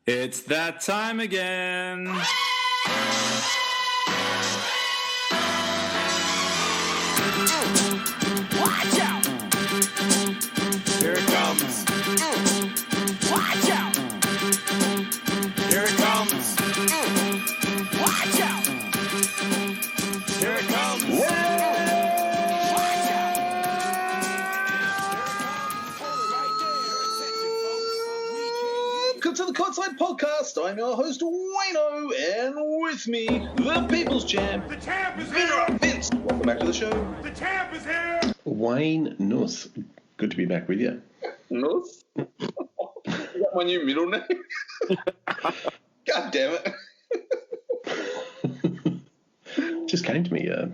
It's that time again. Watch out! Here it comes. Watch out! Here it comes. Watch out! Here it comes. Watch out! Welcome to the Courtside Podcast. I'm your host, Wayno, and with me, the People's Champ, The champ is Vinrok. here! Vince, welcome back to the show. The champ is here! Wayne Nuss, good to be back with you. Nuss? Is that my new middle name? God damn it. Just came to me, yeah.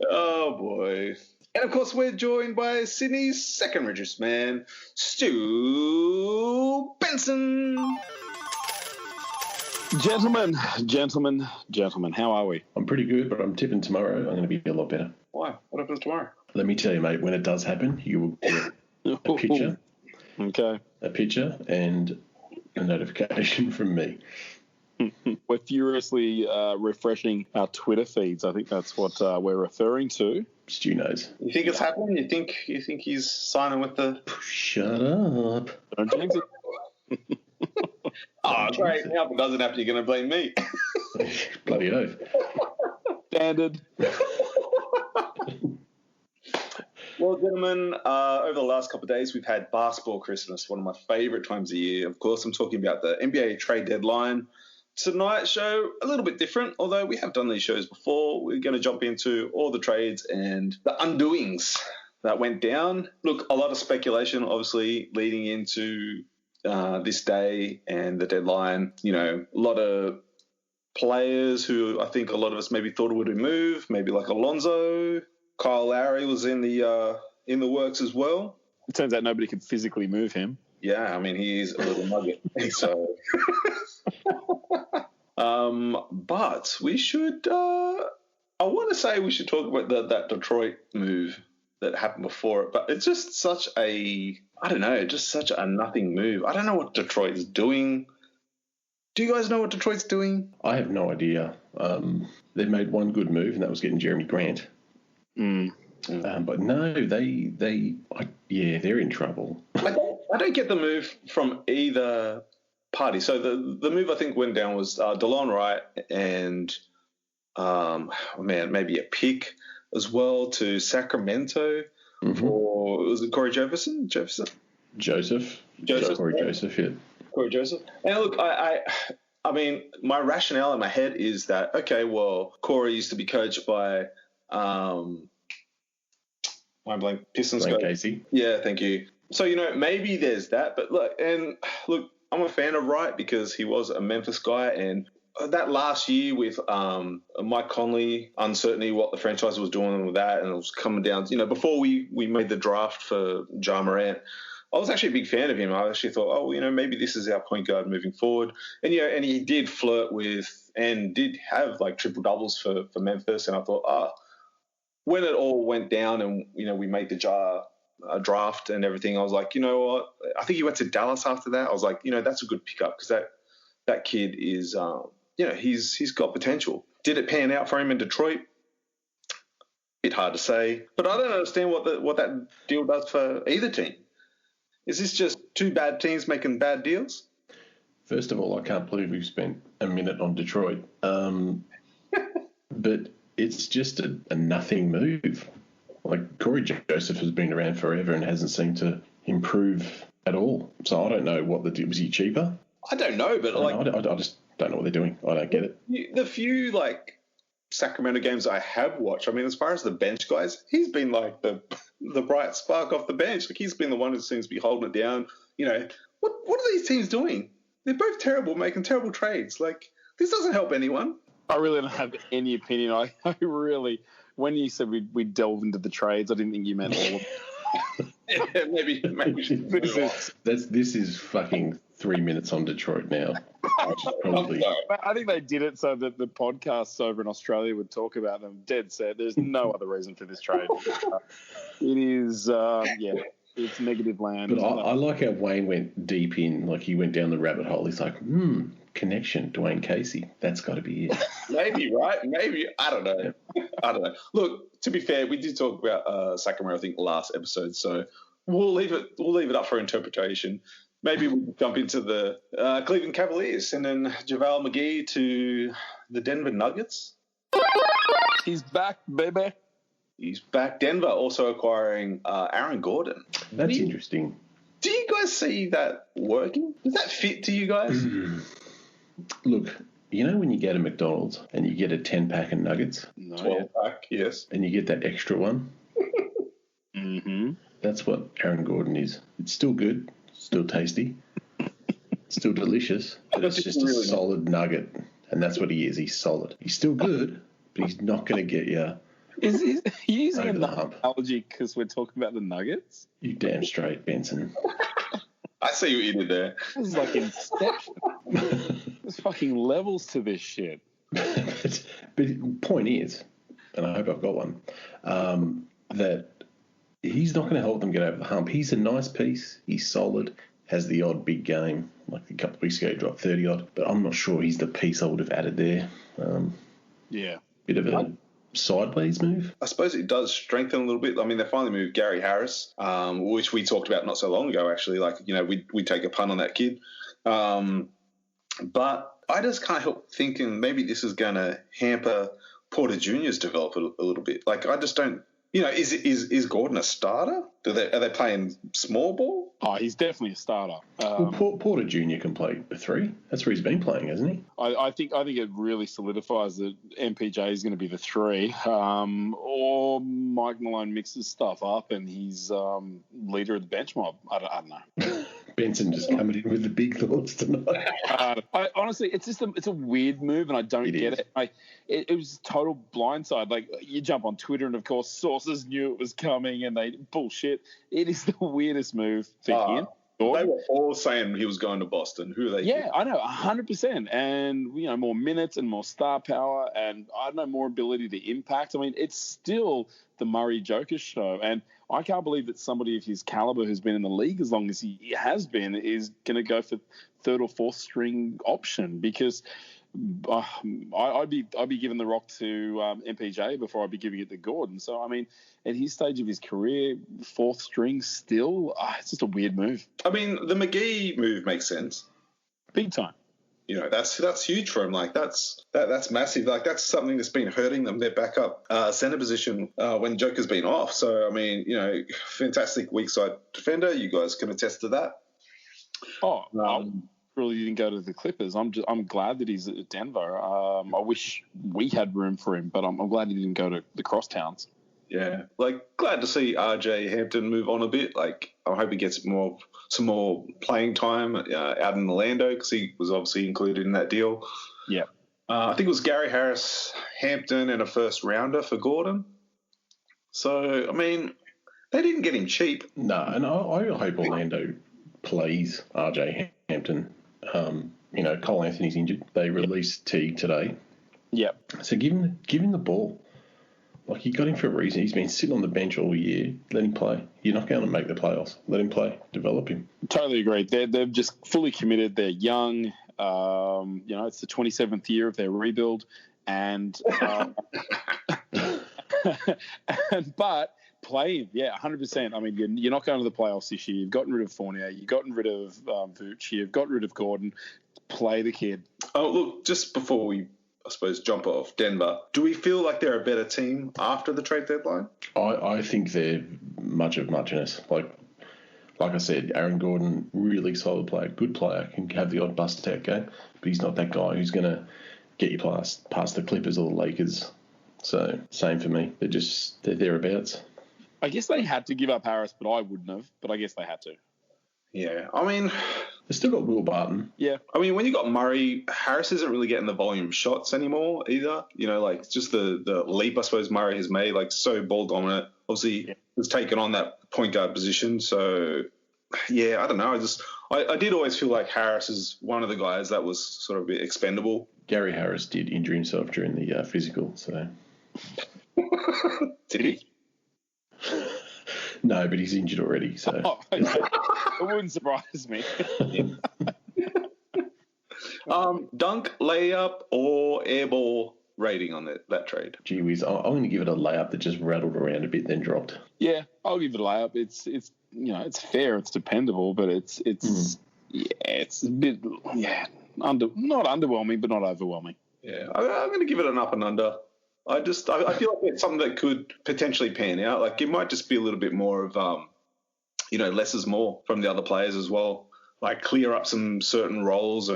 Oh, boy. And, of course, we're joined by Sydney's second richest man, Stu Benson. Gentlemen, how are we? I'm pretty good, but I'm tipping tomorrow I'm going to be a lot better. Why? What happens tomorrow? Let me tell you, mate, when it does happen, you will get a picture, Okay. and a notification from me. We're furiously refreshing our Twitter feeds. I think that's what we're referring to. Stu knows. You think it's happening? You think he's signing with the... Shut up. Don't jinx it. Oh, great. Now if it doesn't happen, you're going to blame me. Bloody oath. Standard. Well, gentlemen, over the last couple of days, we've had Basketball Christmas, one of my favourite times of year. Of course, I'm talking about the NBA trade deadline. Tonight's show, a little bit different, although we have done these shows before. We're going to jump into all the trades and the undoings that went down. Look, a lot of speculation, obviously, leading into this day and the deadline. You know, a lot of players who I think a lot of us maybe thought would move, maybe like Alonzo. Kyle Lowry was in the works as well. It turns out nobody could physically move him. Yeah, I mean, he's a little nugget. So, but we should. I want to say we should talk about that Detroit move that happened before it, but it's just such a nothing move. I don't know what Detroit's doing. Do you guys know what Detroit's doing? I have no idea. They made one good move, and that was getting Jeremy Grant. But no, they're in trouble. I don't get the move from either party. So the move I think went down was DeLon Wright and maybe a pick as well to Sacramento for, was it Corey Jefferson? Joseph. Corey Joseph, yeah. Corey Joseph. And look, I mean, my rationale in my head is that, okay, well, Corey used to be coached by Pistons coach. Casey. Yeah, thank you. So, you know, maybe there's that. But look, I'm a fan of Wright because he was a Memphis guy. And that last year with Mike Conley, uncertainty what the franchise was doing with that, and it was coming down, you know, before we made the draft for Ja Morant, I was actually a big fan of him. I actually thought, oh, you know, maybe this is our point guard moving forward. And, you know, and he did flirt with and did have like triple doubles for Memphis. And I thought, when it all went down and, you know, we made the draft and everything, I was like, you know what? I think he went to Dallas after that. I was like, you know, that's a good pickup because that kid is, you know, he's got potential. Did it pan out for him in Detroit? Bit hard to say. But I don't understand what that deal does for either team. Is this just two bad teams making bad deals? First of all, I can't believe we've spent a minute on Detroit. But it's just a nothing move. Like, Corey Joseph has been around forever and hasn't seemed to improve at all. So I don't know what the deal was. He cheaper? I don't know, but I just don't know what they're doing. I don't get it. The few like Sacramento games I have watched, I mean, as far as the bench guys, he's been like the bright spark off the bench. Like, he's been the one who seems to be holding it down. You know, what are these teams doing? They're both terrible, making terrible trades. Like, this doesn't help anyone. I really don't have any opinion. I really, when you said we delve into the trades, I didn't think you meant all of them. Yeah, maybe. This is fucking 3 minutes on Detroit now. Which is probably... I think they did it so that the podcasts over in Australia would talk about them. Dead set. There's no other reason for this trade. It is, It's negative land. But I like how Wayne went deep in, like he went down the rabbit hole. He's like, connection, Dwayne Casey. That's got to be it. Maybe, right? Maybe. I don't know. Look, to be fair, we did talk about Sacramento, I think, last episode, so we'll leave it up for interpretation. Maybe we'll jump into the Cleveland Cavaliers and then JaVale McGee to the Denver Nuggets. He's back, baby. He's back. Denver also acquiring Aaron Gordon. That's interesting. Do you guys see that working? Does that fit to you guys? Look, you know when you get a McDonald's and you get a 10-pack of nuggets? 12-pack, yes. And you get that extra one? Mm-hmm. That's what Aaron Gordon is. It's still good, still tasty, still delicious, but it's just a solid nugget. And that's what he is. He's solid. He's still good, but he's not going to get you Is he using over a the hump. analogy because we're talking about the Nuggets? You damn straight, Benson. I see what you did there. This is like Inception. There's fucking levels to this shit. But the point is, and I hope I've got one, that he's not going to help them get over the hump. He's a nice piece. He's solid. Has the odd big game. Like a couple of weeks ago, he dropped 30-odd. But I'm not sure he's the piece I would have added there. Yeah. Bit of a sideways move. I suppose it does strengthen a little bit. I mean, they finally moved Gary Harris, which we talked about not so long ago, actually. Like, you know, we take a punt on that kid. But I just can't help thinking maybe this is going to hamper Porter Jr.'s development a little bit. Like, I just don't, you know, is Gordon a starter? Are they playing small ball? Oh, he's definitely a starter. Well, Porter Jr. can play the 3. That's where he's been playing, hasn't he? I think it really solidifies that MPJ is going to be the 3, or Mike Malone mixes stuff up and he's leader of the bench mob. I don't know. Benson just coming in with the big thoughts tonight. Honestly, it's a weird move, and I don't get it. It was total blindside. Like, you jump on Twitter, and of course, sources knew it was coming, and they bullshit. It is the weirdest move for him. They were all saying he was going to Boston. Who are they? Yeah, I know, 100%. And, you know, more minutes and more star power and, I don't know, more ability to impact. I mean, it's still the Murray Joker show. And I can't believe that somebody of his caliber who's been in the league as long as he has been is going to go for 3rd or 4th string option, because I'd be giving the rock to MPJ before I'd be giving it to Gordon. So, I mean, at his stage of his career, 4th string still, it's just a weird move. I mean, the McGee move makes sense. Big time. You know, that's huge for him. Like, that's massive. Like, that's something that's been hurting them, their backup center position when Joker's been off. So, I mean, you know, fantastic weak side defender. You guys can attest to that. Really didn't go to the Clippers. I'm glad that he's at Denver. I wish we had room for him, but I'm glad he didn't go to the crosstowns. Yeah, like, glad to see RJ Hampton move on a bit. Like, I hope he gets some more playing time out in Orlando, because he was obviously included in that deal. Yeah, I think it was Gary Harris, Hampton, and a 1st rounder for Gordon. So, I mean, they didn't get him cheap. No, and I hope Orlando plays RJ Hampton. You know, Cole Anthony's injured. They released Teague today. Yep. So give him the ball. Like, you got him for a reason. He's been sitting on the bench all year. Let him play. You're not going to make the playoffs. Let him play. Develop him. Totally agree. They're just fully committed. They're young. You know, it's the 27th year of their rebuild, and but play him, yeah, 100%. I mean, you're not going to the playoffs this year. You've gotten rid of Fournier. You've gotten rid of Vooch. You've gotten rid of Gordon. Play the kid. Oh, look, just before we, I suppose, jump off Denver, do we feel like they're a better team after the trade deadline? I think they're much of muchness. Like I said, Aaron Gordon, really solid player, good player, can have the odd bust-out game, but he's not that guy who's going to get you past the Clippers or the Lakers. So, same for me. They're thereabouts. I guess they had to give up Harris, but I wouldn't have. But I guess they had to. Yeah, I mean, they've still got Will Barton. Yeah. I mean, when you got Murray, Harris isn't really getting the volume shots anymore either. You know, like, just the leap, I suppose, Murray has made, like, so ball dominant. Obviously, has taken on that point guard position. So, yeah, I don't know. I did always feel like Harris is one of the guys that was sort of a bit expendable. Gary Harris did injure himself during the physical, so. Did he? No, but he's injured already, so. Oh, okay. It wouldn't surprise me. Dunk, layup, or airball rating on that trade? Gee whiz, I'm going to give it a layup that just rattled around a bit, then dropped. Yeah, I'll give it a layup. It's it's fair, it's dependable, but it's a bit not underwhelming, but not overwhelming. Yeah, I'm going to give it an up and under. I feel like it's something that could potentially pan out. Like it might just be a little bit more of less is more from the other players as well. Like clear up some certain roles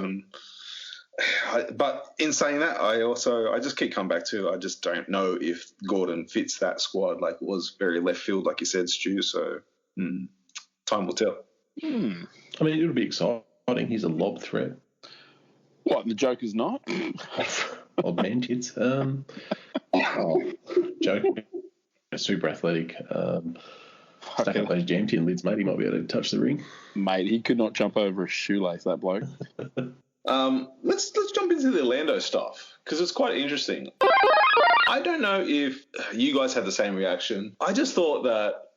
but in saying that, I just keep coming back to I just don't know if Gordon fits that squad. Like it was very left field, like you said, Stu. So time will tell. I mean, it'll be exciting. He's a lob threat. What, the Joker's not? Old man kids. Joker, super athletic. Stack up those jam tin lids, mate. He might be able to touch the ring. Mate, he could not jump over a shoelace, that bloke. Let's jump into the Orlando stuff because it's quite interesting. I don't know if you guys had the same reaction. I just thought that,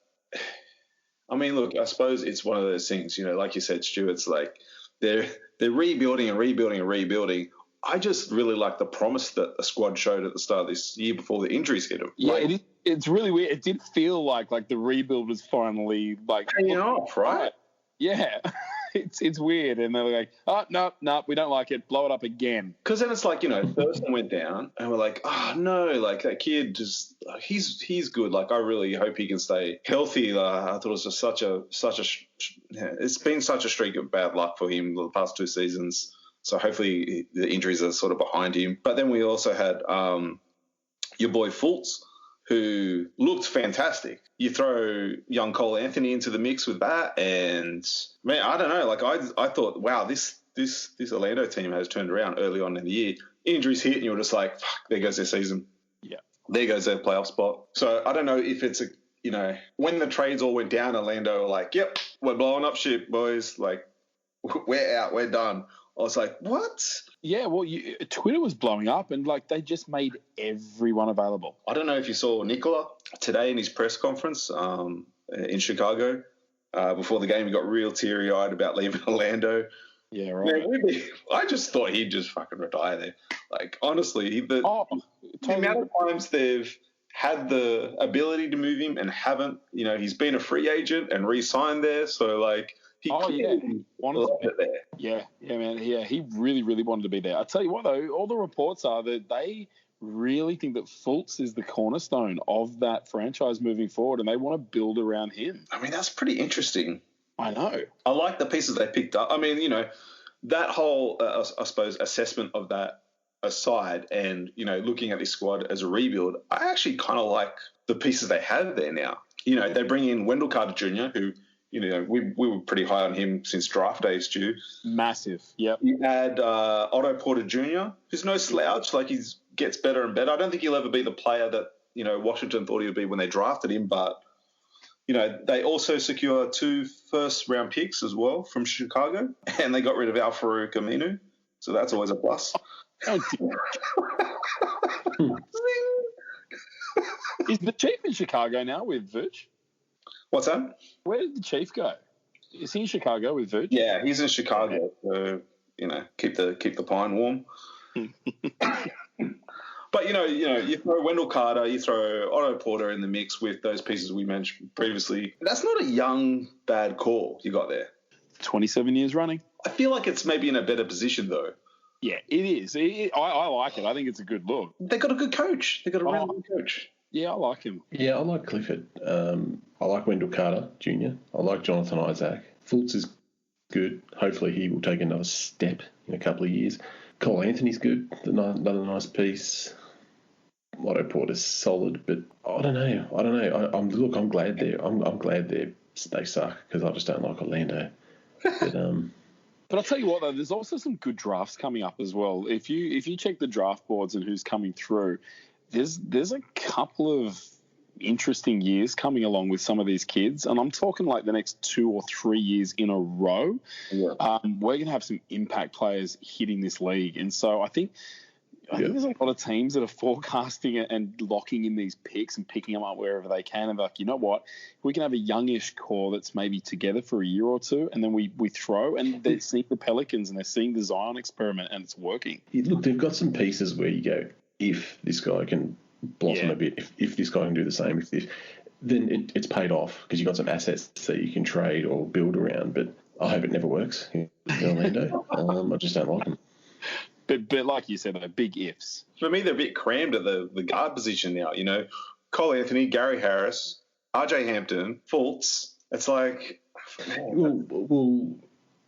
I mean, look, I suppose it's one of those things, like you said, Stu, it's like they're rebuilding and rebuilding and rebuilding. I just really like the promise that the squad showed at the start of this year before the injuries hit them. Yeah, it's really weird. It did feel like the rebuild was finally paying off, right? Yeah, it's weird, and they're like, oh no, we don't like it. Blow it up again. Because then it's like Thurston went down, and we're like, oh no, like that kid just he's good. Like I really hope he can stay healthy. I thought it was just it's been such a streak of bad luck for him the past 2 seasons. So hopefully the injuries are sort of behind him. But then we also had your boy Fultz, who looked fantastic. You throw young Cole Anthony into the mix with that, and man, I don't know. Like I thought, wow, this Orlando team has turned around early on in the year. Injuries hit, and you're just like, fuck, there goes their season. Yeah, there goes their playoff spot. So I don't know if it's when the trades all went down, Orlando were like, yep, we're blowing up ship, boys. Like we're out, we're done. I was like, what? Yeah, well, Twitter was blowing up and, they just made everyone available. I don't know if you saw Nikola today in his press conference in Chicago. Before the game, he got real teary-eyed about leaving Orlando. Yeah, right. Man, I just thought he'd just fucking retire there. Like, honestly, the amount of times they've had the ability to move him and haven't, he's been a free agent and re-signed there. So, he wanted it there. Yeah, man. Yeah, he really, really wanted to be there. I tell you what, though, all the reports are that they really think that Fultz is the cornerstone of that franchise moving forward, and they want to build around him. I mean, that's pretty interesting. I know. I like the pieces they picked up. I mean, that whole, I suppose, assessment of that aside and, looking at this squad as a rebuild, I actually kind of like the pieces they have there now. They bring in Wendell Carter Jr., who, we were pretty high on him since draft day, Stu. Massive, yep. You add Otto Porter Jr., who's no slouch. Like, he gets better and better. I don't think he'll ever be the player that, Washington thought he would be when they drafted him. But, they also secure 2 first-round picks as well from Chicago, and they got rid of Al-Farouq Aminu. So that's always a plus. Oh, Is the Chief in Chicago now with Vooch? What's that? Where did the Chief go? Is he in Chicago with Vooch? Yeah, he's in Chicago. So, keep the pine warm. But you throw Wendell Carter, you throw Otto Porter in the mix with those pieces we mentioned previously. That's not a young bad call you got there. 27 years running. I feel like it's maybe in a better position though. Yeah, it is. I like it. I think it's a good look. They got a good coach. They got a really good coach. Yeah, I like him. Yeah, I like Clifford. I like Wendell Carter Jr. I like Jonathan Isaac. Fultz is good. Hopefully he will take another step in a couple of years. Cole Anthony's good. Another nice piece. Otto Porter's solid, but I don't know. I'm glad they suck because I just don't like Orlando. But I'll tell you what though, there's also some good drafts coming up as well. If you check the draft boards and who's coming through, there's a couple of interesting years coming along with some of these kids, and I'm talking like the next 2 or 3 years in a row. Yeah. We're going to have some impact players hitting this league, and so I think I think there's a lot of teams that are forecasting it and locking in these picks and picking them up wherever they can. And like, you know what? We can have a youngish core that's maybe together for a year or two, and then we throw, and they're seeing the Pelicans and they're seeing the Zion experiment, and it's working. Look, they've got some pieces where you go, if this guy can blossom a bit, if this guy can do the same, then it's paid off because you've got some assets that you can trade or build around. But I hope it never works in Orlando. I just don't like them. But like you said, they're big ifs. For me, they're a bit crammed at the guard position now. You know, Cole Anthony, Gary Harris, RJ Hampton, Fultz. It's like, well,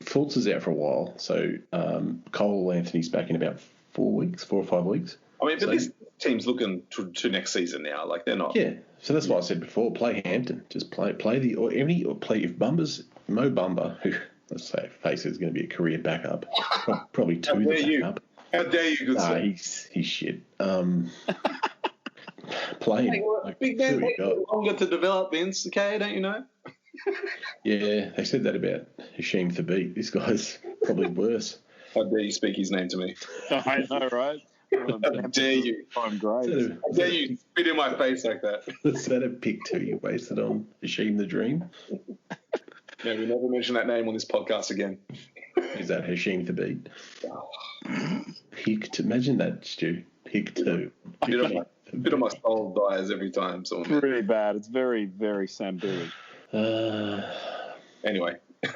Fultz is out for a while, so Cole Anthony's back in about 4 or 5 weeks. I mean, but this team's looking to next season now. Like, they're not. Yeah, so that's why I said before, play Hampton. Just play play if Mo Bamba, who, let's say, face is going to be a career backup, probably two the backup. How dare you, good sir? He's shit. Play him. Like, big man takes longer to develop, Vince, okay? Don't you know? Yeah, they said that about Hashim Thabit. This guy's probably worse. How dare you speak his name to me? I know, right? How dare you? I'm great. How dare you spit in my face like that? Is that a pick two you wasted on Hashim the Dream? Yeah, we never mention that name on this podcast again. Is that Hashim Thabit? Pick two. Imagine that, Stu. Pick two. A bit of my soul dies every time. So really bad. It's very, very Sam Bowie. Anyway. Do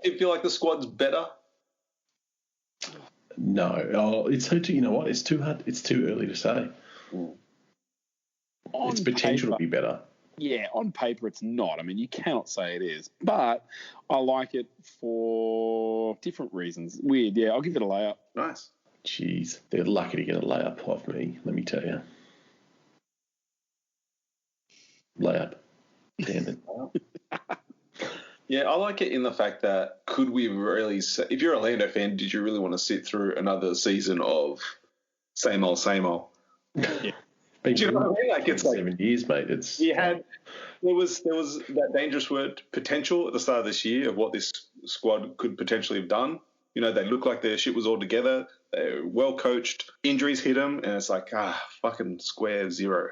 you feel like the squad's better? No. You know what? It's too hard. It's too early to say. Its potential to be better. Yeah, on paper it's not. I mean, you cannot say it is. But I like it for different reasons. Weird, yeah. I'll give it a layup. Nice. Jeez, they're lucky to get a layup off me, let me tell you. Layup. Damn it. Yeah, I like it in the fact that could we really, if you're a Orlando fan, did you really want to sit through another season of same old, same old? Yeah. Do you know what I mean? Like, it's 7 years, mate. There was that dangerous word potential at the start of this year of what this squad could potentially have done. You know, they look like their shit was all together. They're well coached. Injuries hit them, and it's like, fucking square zero.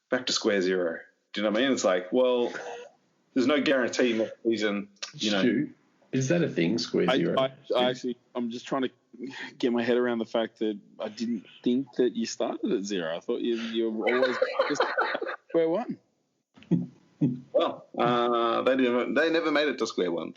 Back to square zero. Do you know what I mean? It's like, well, there's no guarantee next season. You know, Stu, is that a thing? Square zero. I'm just trying to get my head around the fact that I didn't think that you started at zero. I thought you were always just square one. Well, they never made it to square one.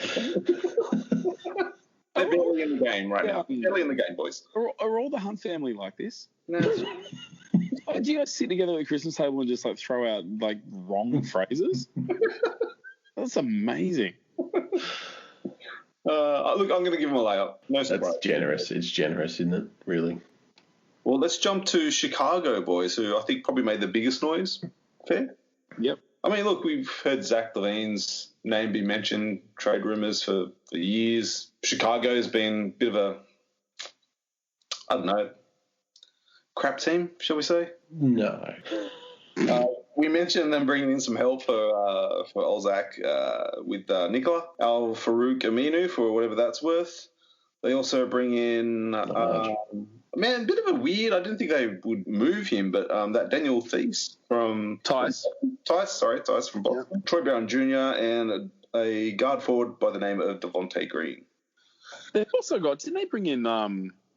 They're barely in the game right now. Barely in the game, boys. Are all the Hunt family like this? No. Do you guys sit together at the Christmas table and just like throw out like wrong phrases? That's amazing. Look, I'm going to give them a layup. No surprise. That's generous. It's generous, isn't it? Really. Well, let's jump to Chicago, boys, who I think probably made the biggest noise. Fair? Yep. I mean, look, we've heard Zach LaVine's name be mentioned, trade rumors for years. Chicago's been a bit of a, I don't know, crap team, shall we say? No. We mentioned them bringing in some help for old Zach with Nicola, Al Farouk Aminu for whatever that's worth. They also bring in, a bit of a weird, I didn't think they would move him, but that Daniel Thies from Tice from Boston. Yep. Troy Brown Jr. and a guard forward by the name of Devontae Green. They've also got, didn't they bring in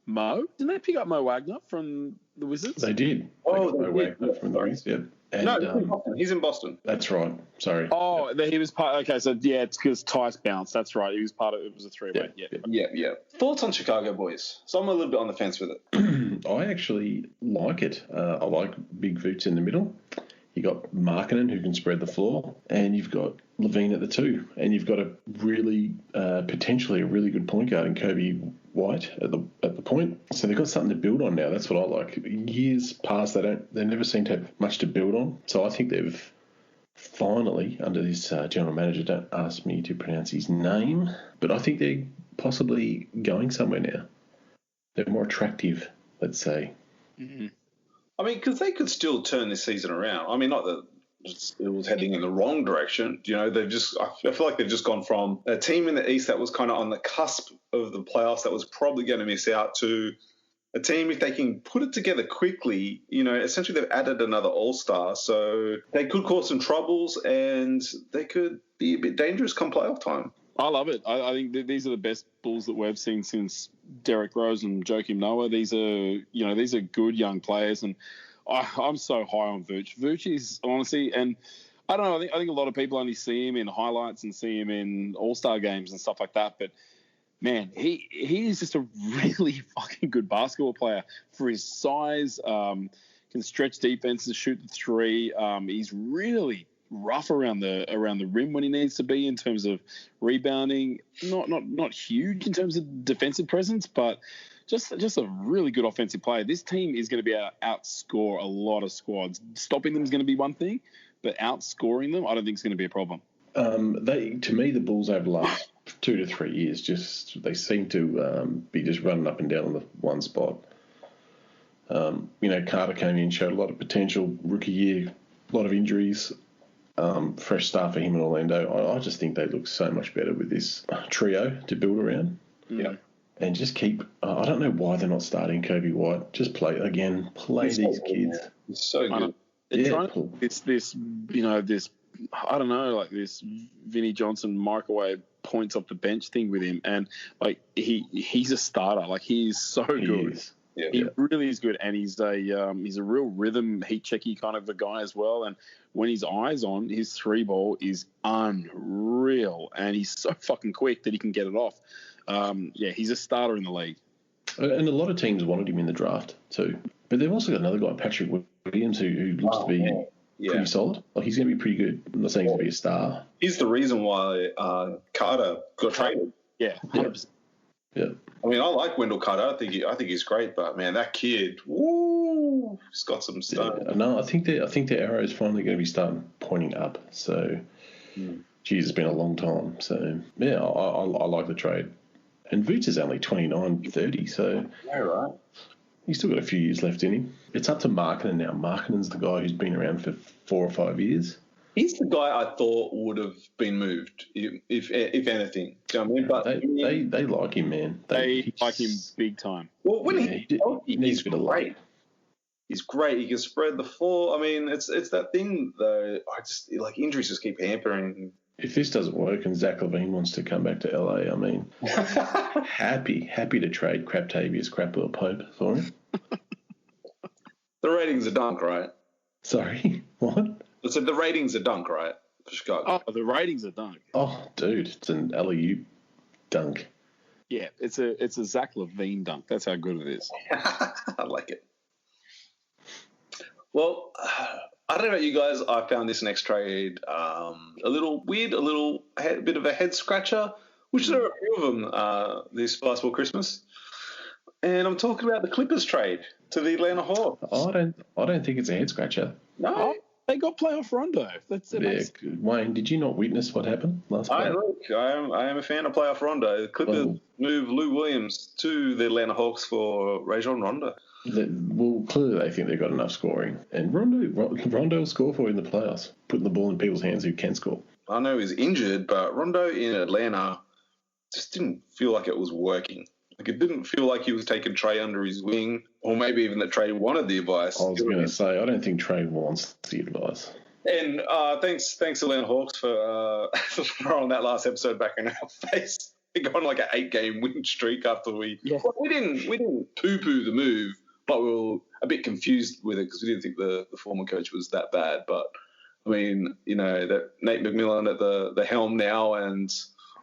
Mo? Didn't they pick up Mo Wagner from the Wizards? They did. Mo Wagner from the Wizards, yeah. And, no, he's in Boston. That's right. Sorry. Oh, he was part. Okay, so yeah, it's because Tice bounced. That's right. He was part of it. Was a three-way. Yeah. Thoughts on Chicago, boys? So I'm a little bit on the fence with it. I actually like it. I like big boots in the middle. You got Markkanen who can spread the floor, and you've got Levine at the two, and you've got a really potentially a really good point guard in Kobe White at the point. So they've got something to build on now. That's what I like. Years past, they never seem to have much to build on. So I think they've finally, under this general manager, don't ask me to pronounce his name, but I think they're possibly going somewhere now. They're more attractive, let's say. Mm-hmm. I mean, because they could still turn this season around. I mean, not that it was heading in the wrong direction. You know, I feel like they've just gone from a team in the East that was kind of on the cusp of the playoffs that was probably going to miss out to a team, if they can put it together quickly, essentially they've added another all-star, so they could cause some troubles and they could be a bit dangerous come playoff time. I love it. I think that these are the best Bulls that we've seen since Derek Rose and Joakim Noah. These are good young players, and I'm so high on Vooch. Vooch is honestly, and I don't know. I think a lot of people only see him in highlights and see him in All-Star games and stuff like that. But man, he is just a really fucking good basketball player for his size. Can stretch defenses, shoot the three. He's really rough around the rim when he needs to be in terms of rebounding. Not huge in terms of defensive presence, but just a really good offensive player. This team is going to be able to outscore a lot of squads. Stopping them is going to be one thing, but outscoring them, I don't think is going to be a problem. To me, the Bulls over the last 2 to 3 years, they seem to be just running up and down on the one spot. Carter came in, showed a lot of potential, rookie year, a lot of injuries. Fresh start for him in Orlando. I just think they look so much better with this trio to build around. Yeah. And just keep. I don't know why they're not starting Kobe White. Just play these kids. It's so good. They're trying this I don't know, like this Vinnie Johnson microwave points off the bench thing with him, and like he's a starter. Like he's so good. Yeah. He really is good, and he's a real rhythm heat checky kind of a guy as well. And when his eyes on, his three ball is unreal, and he's so fucking quick that he can get it off. He's a starter in the league. And a lot of teams wanted him in the draft too. But they've also got another guy, Patrick Williams, who looks to be pretty solid. Like he's going to be pretty good. I'm not saying he's going to be a star. He's the reason why Carter got traded. Yeah, 100%. Yeah. I mean, I like Wendell Carter. I think he's great, but man, that kid, woo, he's got some stuff. Yeah. No, I think the arrow is finally going to be starting pointing up. So, geez, it's been a long time. So, yeah, I like the trade. And Vooch is only 29, 30, so yeah, right. He's still got a few years left in him. It's up to Markkinen now. Markkinen's the guy who's been around for 4 or 5 years. He's the guy I thought would have been moved, if anything. Do you know what I mean? But they like him, man. They like him big time. Well, when he needs a bit of great. He's great. He can spread the floor. I mean, it's that thing though. I just like injuries just keep hampering. If this doesn't work and Zach LaVine wants to come back to LA, I mean, happy to trade Craptavius Crapwell Pope for him. The ratings are dunk, right? Sorry, what? I said the ratings are dunk, right? For Chicago. Oh, the ratings are dunk. Oh, dude, it's an alley-oop dunk. Yeah, it's a Zach LaVine dunk. That's how good it is. I like it. Well, I don't know about you guys. I found this next trade a little weird, a bit of a head scratcher, which there are a few of them this past Christmas. And I'm talking about the Clippers trade to the Atlanta Hawks. I don't think it's a head scratcher. No. Oh, they got playoff Rondo. That's Wayne, did you not witness what happened last night? I am a fan of playoff Rondo. The Clippers move Lou Williams to the Atlanta Hawks for Rajon Rondo. Well, clearly they think they've got enough scoring. And Rondo will score for you in the playoffs, putting the ball in people's hands who can score. I know he's injured, but Rondo in Atlanta just didn't feel like it was working. Like it didn't feel like he was taking Trey under his wing, or maybe even that Trey wanted the advice. I was going to say, I don't think Trey wants the advice. And thanks Atlanta Hawks for throwing that last episode back in our face. We got on like an 8-game win streak after we didn't poo-poo the move, but we were a bit confused with it because we didn't think the former coach was that bad. But I mean, that Nate McMillan at the helm now, and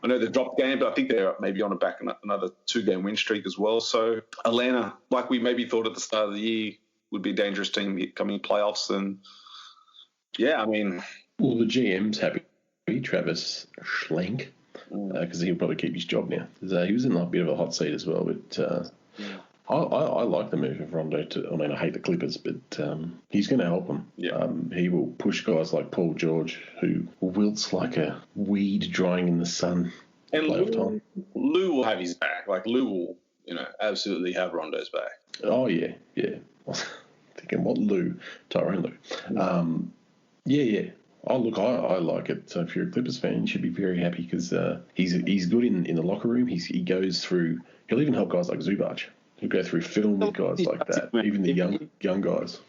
I know they've dropped the game, but I think they're maybe on another 2-game win streak as well. So Atlanta, like we maybe thought at the start of the year, would be a dangerous team coming playoffs. And yeah, I mean, well, the GM's happy, Travis Schlenk, because he'll probably keep his job now. He was in a bit of a hot seat as well, but I like the move of Rondo. I hate the Clippers, but he's going to help them. Yeah. He will push guys like Paul George, who wilts like a weed drying in the sun. And Lou will have his back. Like Lou will, absolutely have Rondo's back. Oh yeah. Thinking what Lou, Tyrone Lou. Yeah. Oh, look, I like it. So if you're a Clippers fan, you should be very happy because he's good in the locker room. He goes through. He'll even help guys like Zubac. He'll go through film with guys like that, even the young guys.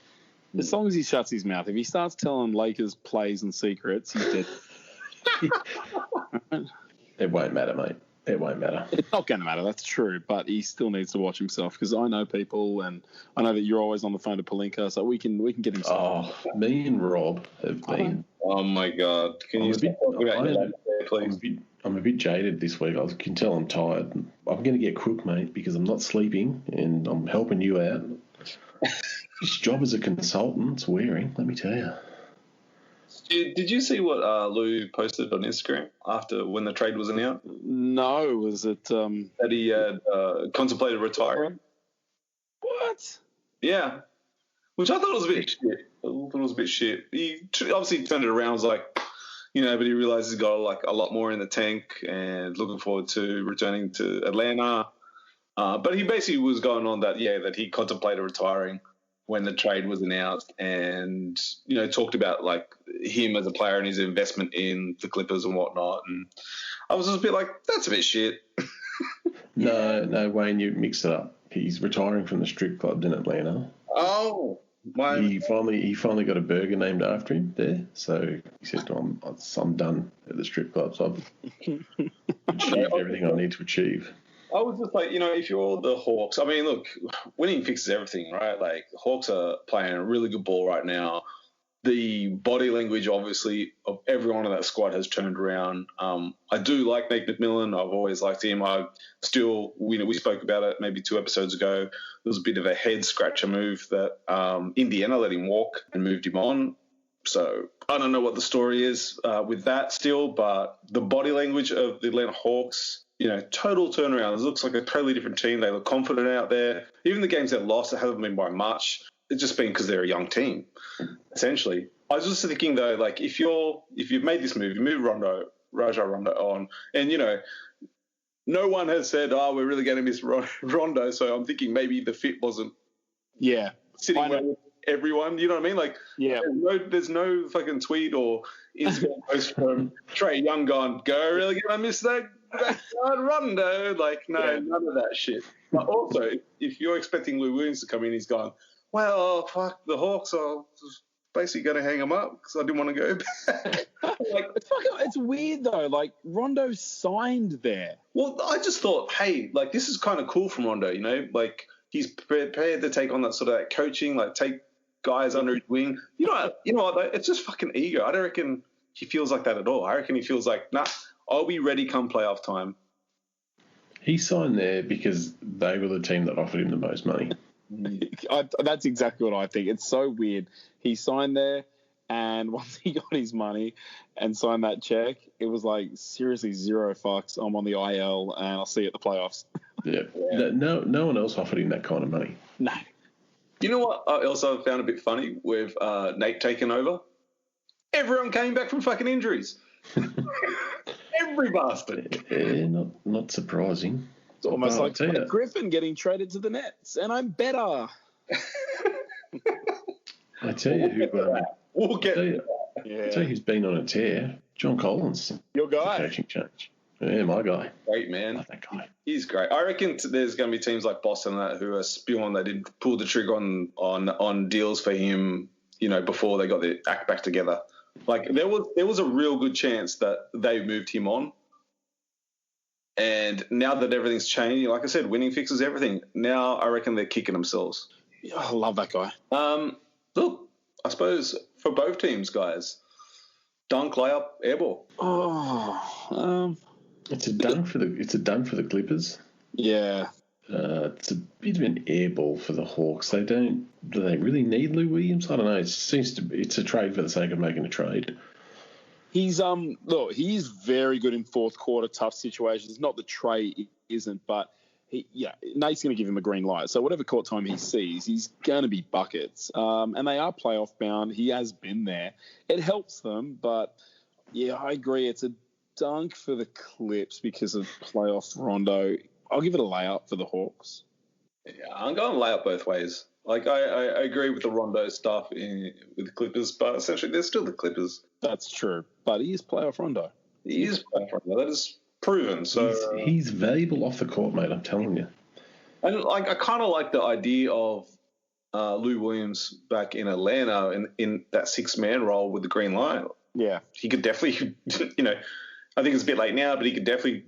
As long as he shuts his mouth. If he starts telling Lakers plays and secrets, he's dead. It won't matter, mate. It won't matter. It's not going to matter, that's true, but he still needs to watch himself because I know people and I know that you're always on the phone to Palinka, so we can get him started. Oh, me and Rob have been... Oh, my God. Can you stop talking about your dad there, please? I'm a bit jaded this week. I can tell I'm tired. I'm going to get cooked, mate, because I'm not sleeping and I'm helping you out. This job as a consultant's wearing, let me tell you. Did you see what Lou posted on Instagram after when the trade was announced? No, was it... That he had contemplated retiring? What? Yeah. Which I thought was a bit shit. He obviously turned it around, was like, but he realized he's got like a lot more in the tank and looking forward to returning to Atlanta. But he basically was going on that he contemplated retiring when the trade was announced and, talked about like him as a player and his investment in the Clippers and whatnot. And I was just a bit like, that's a bit shit. No, Wayne, you mixed it up. He's retiring from the strip clubs in Atlanta. Oh, He finally got a burger named after him there. So he said, I'm done at the strip clubs. I've achieved everything I need to achieve. I was just like, if you're the Hawks, I mean, look, winning fixes everything, right? Like, Hawks are playing a really good ball right now. The body language, obviously, of everyone in that squad has turned around. I do like Nate McMillan. I've always liked him. We spoke about it maybe 2 episodes ago. There was a bit of a head-scratcher move that Indiana let him walk and moved him on. So I don't know what the story is with that still, but the body language of the Atlanta Hawks, total turnaround. It looks like a totally different team. They look confident out there. Even the games that lost, it hasn't been by much. It's just been because they're a young team, essentially. I was just thinking, though, like, if you've made this move, you move Rajon Rondo on, and, no one has said, we're really going to miss Rondo, so I'm thinking maybe the fit wasn't sitting well with everyone. You know what I mean? Like, there's no fucking tweet or Instagram post from Trae Young going, really going to miss that Rondo? Like, no, none of that shit. But also, if you're expecting Lou Williams to come in, he's gone, well, fuck, the Hawks are basically going to hang him up because I didn't want to go back. It's weird, though. Like, Rondo signed there. Well, I just thought, hey, like, this is kind of cool from Rondo, Like, he's prepared to take on that sort of that coaching, like, take guys under his wing. You know what, though? It's just fucking ego. I don't reckon he feels like that at all. I reckon he feels like, nah, I'll be ready come playoff time. He signed there because they were the team that offered him the most money. That's exactly what I think. It's so weird. He signed there, and once he got his money and signed that check, it was like, seriously, zero fucks. I'm on the IL, and I'll see you at the playoffs. Yeah. No one else offered him that kind of money. No. You know what I also found a bit funny with Nate taking over? Everyone came back from fucking injuries. Every bastard. Yeah, not surprising. It's almost like Griffin getting traded to the Nets, and I'm better. I tell you we'll get I tell you who's been on a tear. John Collins. Your guy. Coaching change. Yeah, my guy. Great, man. I love that guy. He's great. I reckon there's going to be teams like Boston who are spewing they didn't pull the trigger on deals for him, before they got their act back together. Like, there was a real good chance that they moved him on. And now that everything's changed, like I said, winning fixes everything. Now I reckon they're kicking themselves. I love that guy. Look, I suppose for both teams, guys, dunk, layup, airball. It's a dunk for the Clippers. Yeah. It's a bit of an airball for the Hawks. Do they really need Lou Williams? I don't know. It's a trade for the sake of making a trade. He's he's very good in fourth quarter tough situations. Not that Trae isn't, but Nate's going to give him a green light. So whatever court time he sees, he's going to be buckets. And they are playoff bound. He has been there. It helps them, but I agree. It's a dunk for the Clips because of playoff Rondo. I'll give it a layup for the Hawks. Yeah, I'm going layup both ways. Like, I agree with the Rondo stuff with the Clippers, but essentially they're still the Clippers. That's true. But he is playoff Rondo. He is playoff Rondo. That is proven. So he's valuable off the court, mate, I'm telling you. And I kind of like the idea of Lou Williams back in Atlanta in that 6-man role with the green line. Yeah. He could definitely, I think it's a bit late now, but he could definitely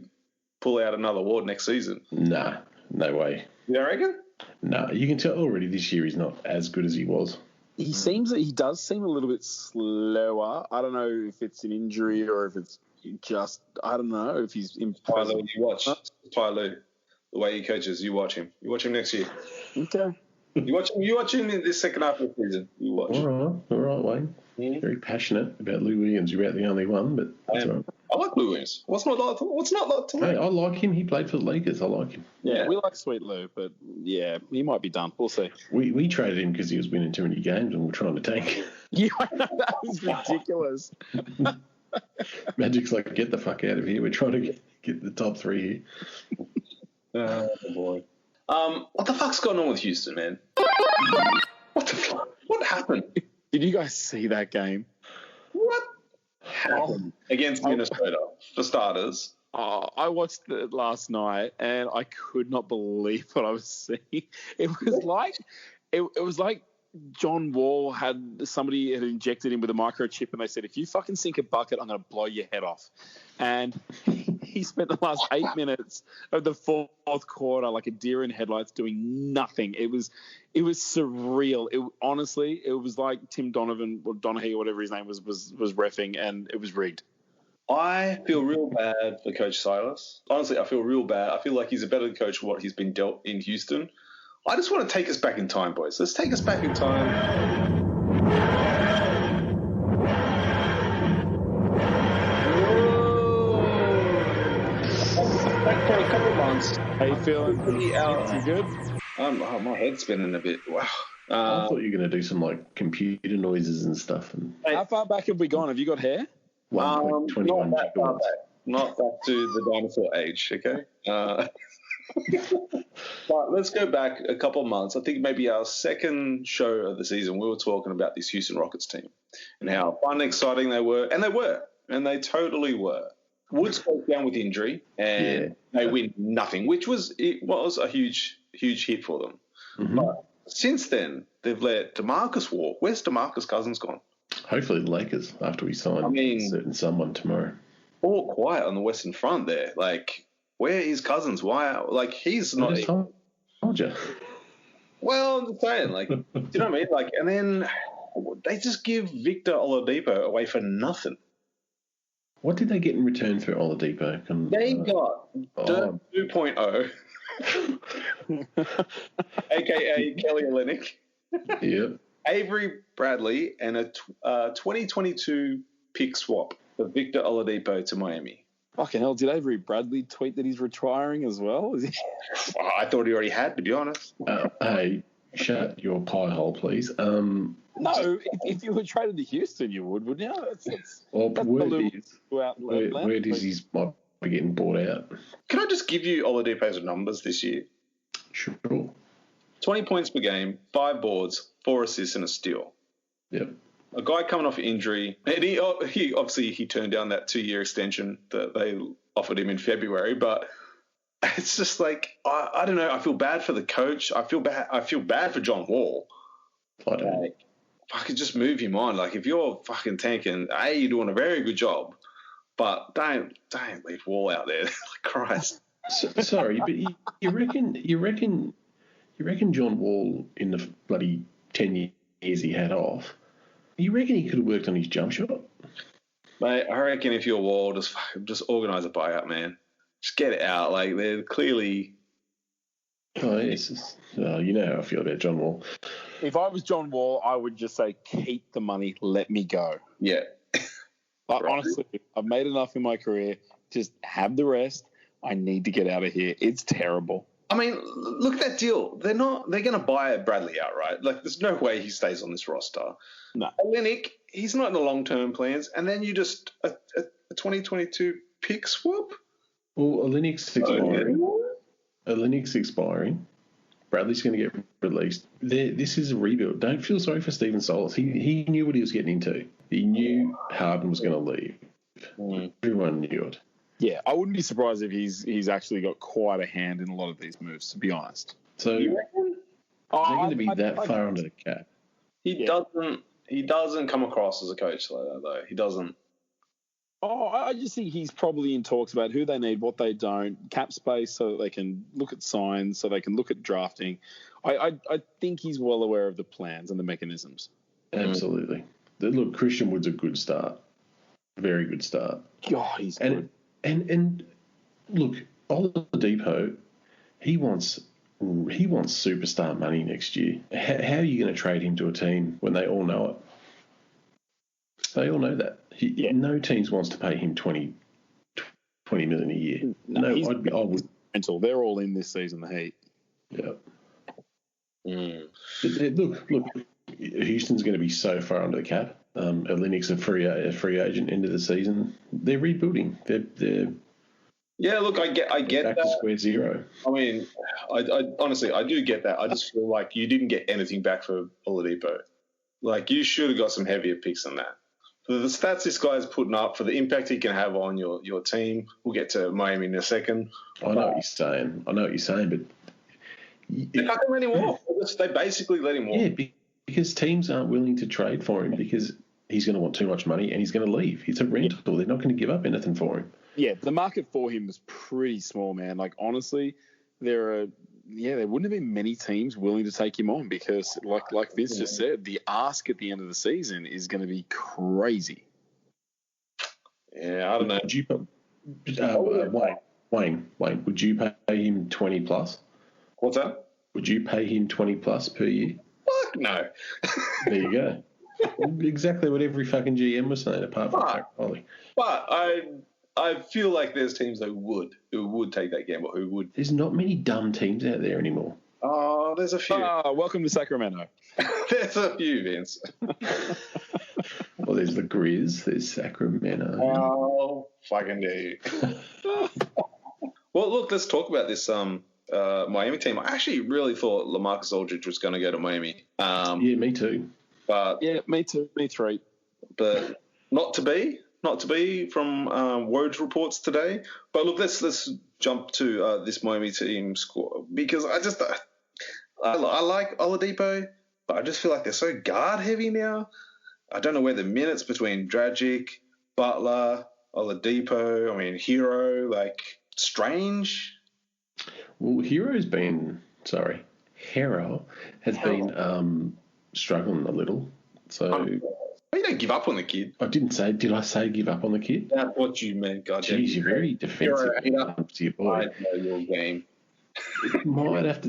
pull out another award next season. Nah, no way. You don't reckon? No, you can tell already this year he's not as good as he was. He does seem a little bit slower. I don't know if it's an injury or if it's just, I don't know if he's in. Tyler, you watch Tyler, the way he coaches. You watch him. You watch him next year. Okay. You watch him in this second half of the season. You watch. All right, Wayne. Yeah. Very passionate about Lou Williams. You're about the only one, but that's all right. I like Lou Williams. What's not like to Hey, like? I like him. He played for the Lakers. I like him. Yeah, we like Sweet Lou, but yeah, he might be done. We'll see. We traded him because he was winning too many games and we're trying to tank. Yeah, I know, that was ridiculous. Magic's like, get the fuck out of here. We're trying to get the top 3 here. Oh, boy. What the fuck's going on with Houston, man? What the fuck? What happened? Did you guys see that game? What happened against Minnesota, for starters? I watched it last night and I could not believe what I was seeing. It was like John Wall somebody had injected him with a microchip and they said, if you fucking sink a bucket, I'm going to blow your head off. And he spent the last 8 minutes of the fourth quarter like a deer in headlights doing nothing. It was surreal. Honestly, it was like Tim Donovan or Donahue, whatever his name was reffing, and it was rigged. I feel real bad for Coach Silas. Honestly, I feel real bad. I feel like he's a better coach for what he's been dealt in Houston. I just want to take us back in time, boys. Let's take us back in time. For a couple of months. How you feeling? You good? My head's spinning a bit. Wow. I thought you were going to do some like computer noises and stuff. And How far back have we gone? Have you got hair? 1.21 not that far gigawatts. back. Not back to the dinosaur age, okay? But let's go back a couple of months. I think maybe our second show of the season, we were talking about this Houston Rockets team and how fun and exciting they were. And they totally were. Woods goes down with injury and they win nothing, which was a huge hit for them. Mm-hmm. But since then, they've let DeMarcus walk. Where's DeMarcus Cousins gone? Hopefully the Lakers after we sign certain someone tomorrow. All quiet on the Western Front there. Like, where is Cousins? Why? Like, he's not. I told you. Well, I'm just saying, like, do you know what I mean? Like, and then they just give Victor Oladipo away for nothing. What did they get in return for Oladipo? They got Dirk 2.0, a.k.a. Kelly Olynyk. Yep. Avery Bradley, and a 2022 pick swap for Victor Oladipo to Miami. Fucking hell, did Avery Bradley tweet that he's retiring as well? I thought he already had, to be honest. Hey, shut your pie hole, please. No, if you were traded to Houston, you would, wouldn't you? That's where does he might be getting bought out? Can I just give you Oladipo's numbers this year? Sure. 20 points per game, 5 boards, 4 assists and a steal. Yep. A guy coming off injury, and he obviously turned down that 2-year extension that they offered him in February, but it's just like I don't know. I feel bad for the coach. I feel bad for John Wall. I don't. Like, if I could just move him on. Like, if you're fucking tanking, you're doing a very good job, but don't leave Wall out there. Like, Christ. Sorry, but you reckon John Wall in the bloody 10 years he had off, you reckon he could have worked on his jump shot? Mate, I reckon if you're Wall, just organise a buyout, man. Just get it out. Like, they're clearly... Oh, yes. You know how I feel about John Wall. If I was John Wall, I would just say, keep the money, let me go. Yeah. Right. Honestly, I've made enough in my career. Just have the rest. I need to get out of here. It's terrible. I mean, look at that deal. They're going to buy Bradley out, right? Like, there's no way he stays on this roster. No. Olynyk, he's not in the long-term plans. And then you just a 2022 pick swap? Well, Olynyk's expiring. Bradley's going to get released. This is a rebuild. Don't feel sorry for Steven Silas. He knew what he was getting into. He knew Harden was going to leave. Everyone knew it. Yeah, I wouldn't be surprised if he's actually got quite a hand in a lot of these moves, to be honest. So You reckon? they're going to be that far under the cap. He doesn't come across as a coach like that, though. He doesn't. Oh, I just think he's probably in talks about who they need, what they don't, cap space so that they can look at signs, so they can look at drafting. I think he's well aware of the plans and the mechanisms. Absolutely. Look, Christian Wood's a good start. Very good start. God, he's good. And look, Oladipo, he wants superstar money next year. How are you going to trade him to a team when they all know it? They all know that. No teams wants to pay him $20 million a year. No, I would. Until they're all in this season, the Heat. Yeah. Look, Houston's going to be so far under the cap. Olenek's a free agent into the season. They're rebuilding. They're yeah. Look, I get back that. to square zero. I mean, I honestly I do get that. I just feel like you didn't get anything back for Oladipo. Like you should have got some heavier picks than that. For the stats this guy's putting up, for the impact he can have on your team, we'll get to Miami in a second. I know what you're saying, but they can't let him walk. They basically let him walk. Yeah, because teams aren't willing to trade for him because he's going to want too much money and he's going to leave. It's a rental. They're not going to give up anything for him. Yeah, the market for him was pretty small, man. Like, honestly, there wouldn't have been many teams willing to take him on because, like Vince just said, the ask at the end of the season is going to be crazy. Yeah, I don't know. Would you, Wayne, would you pay him 20 plus? What's that? Would you pay him 20 plus per year? Fuck no. There you go. Exactly what every fucking GM was saying, apart from Zach Polly. But I feel like there's teams who would take that gamble, who would. There's not many dumb teams out there anymore. Oh, there's a few. Welcome to Sacramento. There's a few, Vince. Well, there's the Grizz, there's Sacramento. Oh, fucking do. Well, look, let's talk about this Miami team. I actually really thought LaMarcus Aldridge was going to go to Miami. Yeah, me too. But yeah, me too. Me three. But not to be from Woj reports today. But look, let's jump to this Miami team squad because I like Oladipo, but I just feel like they're so guard heavy now. I don't know where the minutes between Dragic, Butler, Oladipo, Hero, strange. Well, Hero has been struggling a little. So you don't give up on the kid. I didn't say. Did I say give up on the kid? That's what you meant. God, jeez, you're very defensive to your boy. I know your game. Might have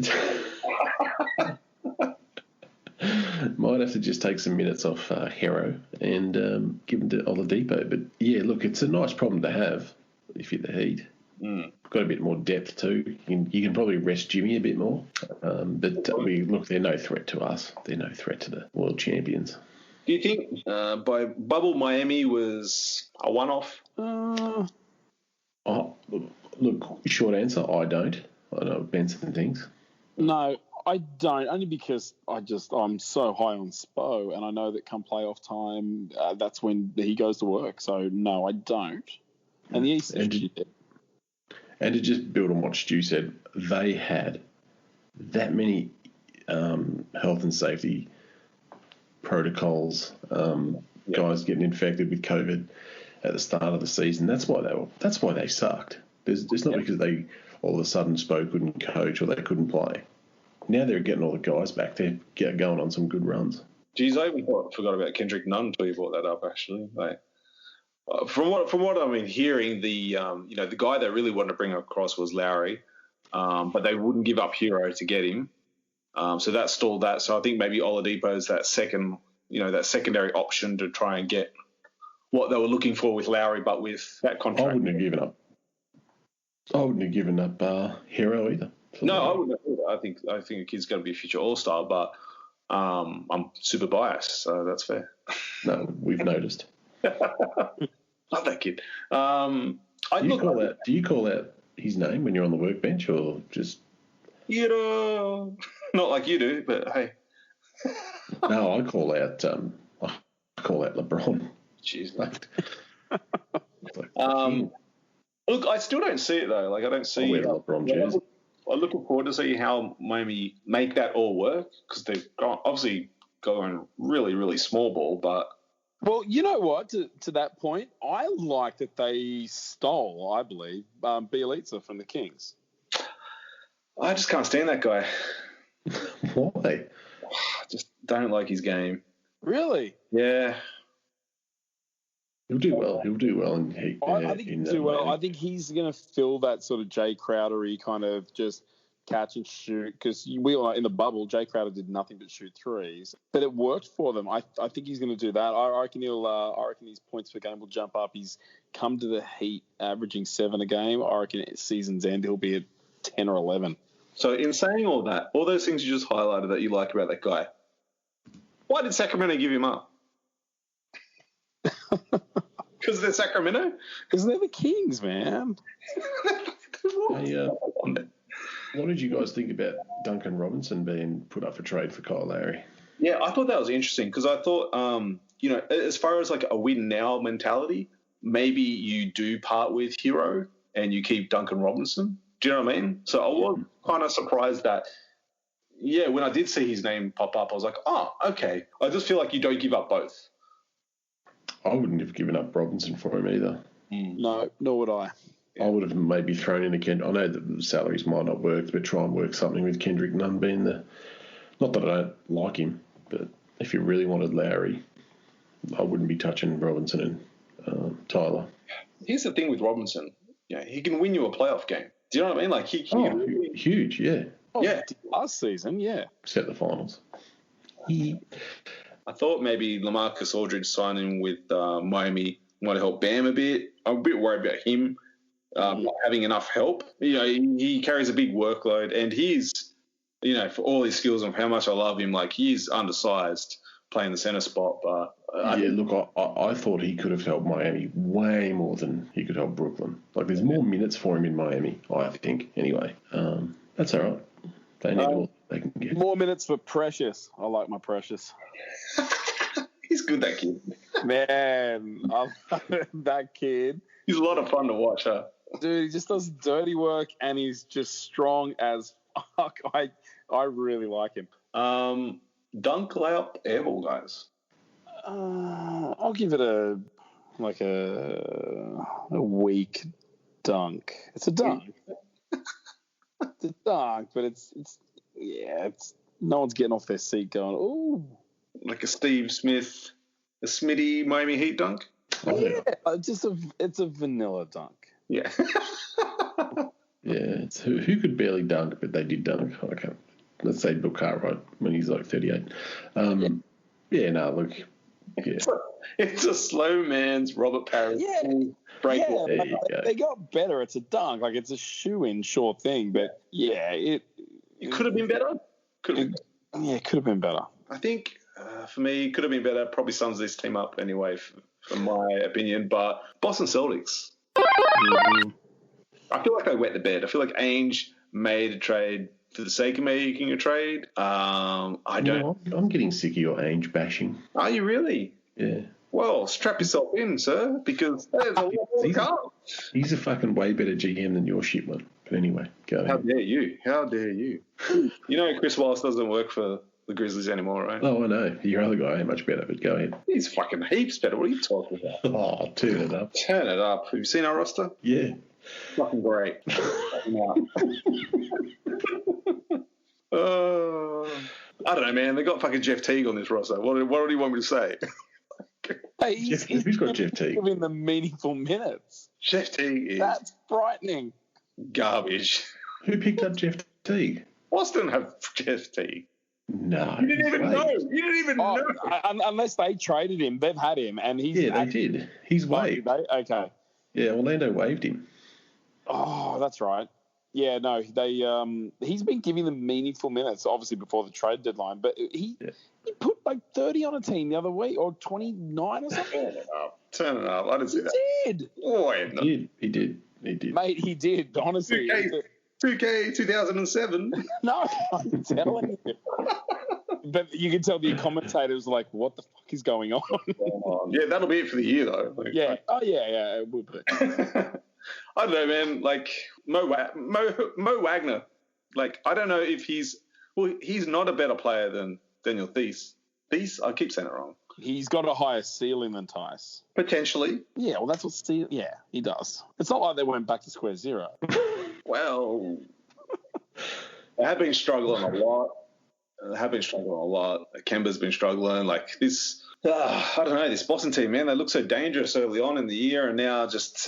to just take some minutes off Hero and give them to Oladipo. But yeah, look, it's a nice problem to have if you're the Heat. Got a bit more depth too. You can probably rest Jimmy a bit more. But they're no threat to us. They're no threat to the world champions. Do you think by bubble Miami was a one-off? Look, short answer, I don't. I know Benson thinks. No, I don't. Only because I'm so high on Spo, and I know that come playoff time, that's when he goes to work. So no, I don't. And the East is shit. And to just build on what Stu said, they had that many health and safety protocols, guys getting infected with COVID at the start of the season. That's why they sucked. It's not because they all of a sudden couldn't coach or they couldn't play. Now they're getting all the guys back. They're going on some good runs. Geez, I even forgot about Kendrick Nunn until you brought that up. Actually, from what I'm hearing, the guy they really wanted to bring across was Lowry, but they wouldn't give up Hero to get him. So that stalled that. So I think maybe Oladipo is that secondary option to try and get what they were looking for with Lowry, but with that contract. I wouldn't have given up Hero either. No, I wouldn't have. I think the kid's going to be a future All-Star, but I'm super biased, so that's fair. No, we've noticed. Love that kid. Do you call out his name when you're on the workbench, or just not like you do? But hey, no, I call out LeBron. Jeez, look, I still don't see it though. I don't see LeBron jersey. I'm looking forward to see how Miami make that all work because they've obviously going really, really small ball, but Well, you know what? To that point, I like that they stole, I believe, Bielitsa from the Kings. I just can't stand that guy. Why? I just don't like his game. Really? Yeah. He'll do well. He'll do well. I think he'll do well. I think he's going to fill that sort of Jay Crowder-y kind of just catch and shoot because we all know in the bubble, Jay Crowder did nothing but shoot threes, but it worked for them. I think he's going to do that. I reckon his points per game will jump up. He's come to the Heat averaging 7 a game. I reckon at season's end he'll be at 10 or 11. So in saying all that, all those things you just highlighted that you like about that guy, why did Sacramento give him up? Because they're Sacramento? Because they're the Kings, man. What did you guys think about Duncan Robinson being put up for trade for Kyle Lowry? Yeah, I thought that was interesting because I thought, as far as like a win now mentality, maybe you do part with Hero and you keep Duncan Robinson. Do you know what I mean? So I was kind of surprised that, when I did see his name pop up, I was like, oh, okay. I just feel like you don't give up both. I wouldn't have given up Robinson for him either. No, nor would I. I would have maybe thrown in a Kendrick. I know that the salaries might not work, but try and work something with Kendrick Nunn being the... Not that I don't like him, but if you really wanted Lowry, I wouldn't be touching Robinson and Tyler. Here's the thing with Robinson. He can win you a playoff game. Do you know what I mean? Like huge, yeah. Oh, yeah. Last season, yeah. Except the finals. I thought maybe LaMarcus Aldridge signing with Miami might help Bam a bit. I'm a bit worried about him not having enough help. He carries a big workload, and he's, for all his skills and how much I love him, like he's undersized playing the center spot. But I thought he could have helped Miami way more than he could help Brooklyn. Like there's more minutes for him in Miami, I think. Anyway, that's all right. They need all they can get. More minutes for Precious. I like my Precious. He's good, that kid. Man, I love that kid. He's a lot of fun to watch, huh? Dude, he just does dirty work, and he's just strong as fuck. I really like him. Dunk, layup, airball, guys. I'll give it a weak dunk. It's a dunk. It's a dunk, but it's no one's getting off their seat going, ooh. Like a Steve Smith, a Smitty Miami Heat dunk? Yeah, it's a vanilla dunk. Yeah. Yeah, it's who could barely dunk, but they did dunk. Okay. Let's say Bill Cartwright when he's like 38. It's a slow man's Robert Parrish. They got better. It's a dunk. Like, it's a shoe-in sure thing, but, it could have been better. It could have been better. I think, for me, it could have been better. Probably sums this team up anyway, from my opinion. But Boston Celtics. I feel like they wet the bed. I feel like Ainge made a trade for the sake of making a trade. I'm getting sick of your Ainge bashing. Are you really? Yeah. Well, strap yourself in, sir, because there's a lot to come. He's a fucking way better GM than your shit one. But anyway, go ahead. How dare you? How dare you? You know Chris Wallace doesn't work for the Grizzlies anymore, right? Oh, I know. Your other guy ain't much better, but go ahead. He's fucking heaps better. What are you talking about? Oh, turn it up. Turn it up. Have you seen our roster? Yeah. Fucking great. I don't know, man. They got fucking Jeff Teague on this roster. What do you want me to say? Hey, who's got Jeff Teague? Giving the meaningful minutes. Jeff Teague is... That's frightening. Garbage. Who picked up Jeff Teague? Boston have Jeff Teague. No. You didn't even know. You didn't even know. Unless they traded him. They've had him. And he's... Yeah, they did. He's waived. Okay. Yeah, Orlando waived him. Oh, that's right. Yeah, no, he's been giving them meaningful minutes, obviously before the trade deadline, but he put like 30 on a team the other week, or 29 or something. Turn it up. I didn't see that. He did. Boy, He did. Mate, he did, honestly. 2K 2007. No, I'm telling you. But you can tell the commentators were like, what the fuck is going on? Yeah, that'll be it for the year, though. Like, yeah. Oh, yeah, it would be. I don't know, man. Like Mo Wagner. like, I don't know if he's not a better player than Daniel Thies. Thies? I keep saying it wrong. He's got a higher ceiling than Tice. Potentially. Yeah, well, that's what Steve. Yeah, he does. It's not like they went back to square zero. Well, they have been struggling a lot. Kemba's been struggling. Like this, I don't know, this Boston team, man, they look so dangerous early on in the year, and now just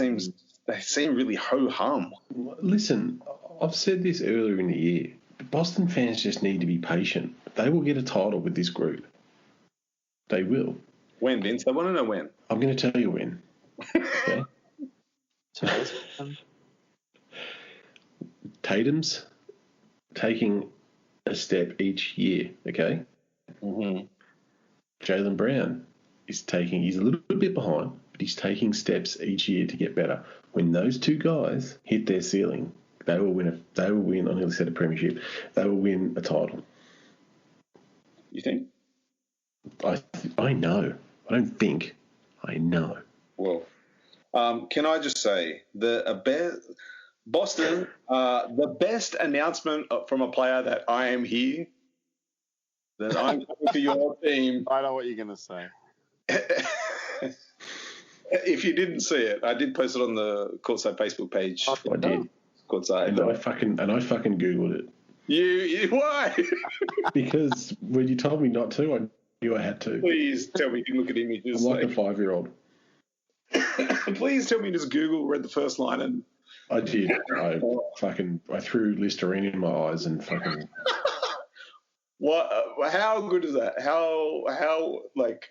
they seem really ho-hum. Listen, I've said this earlier in the year. Boston fans just need to be patient. They will get a title with this group. They will. When, Vince? They want to know when. I'm going to tell you when. Okay? Tatum's taking a step each year, okay? Mm-hmm. Jaylen Brown he's a little bit behind, but he's taking steps each year to get better. When those two guys hit their ceiling, they will win. I nearly said a premiership. They will win a title. You think? I know. I don't think. I know. Well, can I just say Boston, the best announcement from a player that I am here, that I'm coming to your team. I know what you're going to say. If you didn't see it, I did post it on the Courtside Facebook page. I did. Courtside. And I fucking Googled it. You why? Because when you told me not to, I knew I had to. Please tell me you look at images. I'm like a 5-year-old. Please tell me you just read the first line and. I did. I threw Listerine in my eyes and fucking. What? How good is that? How like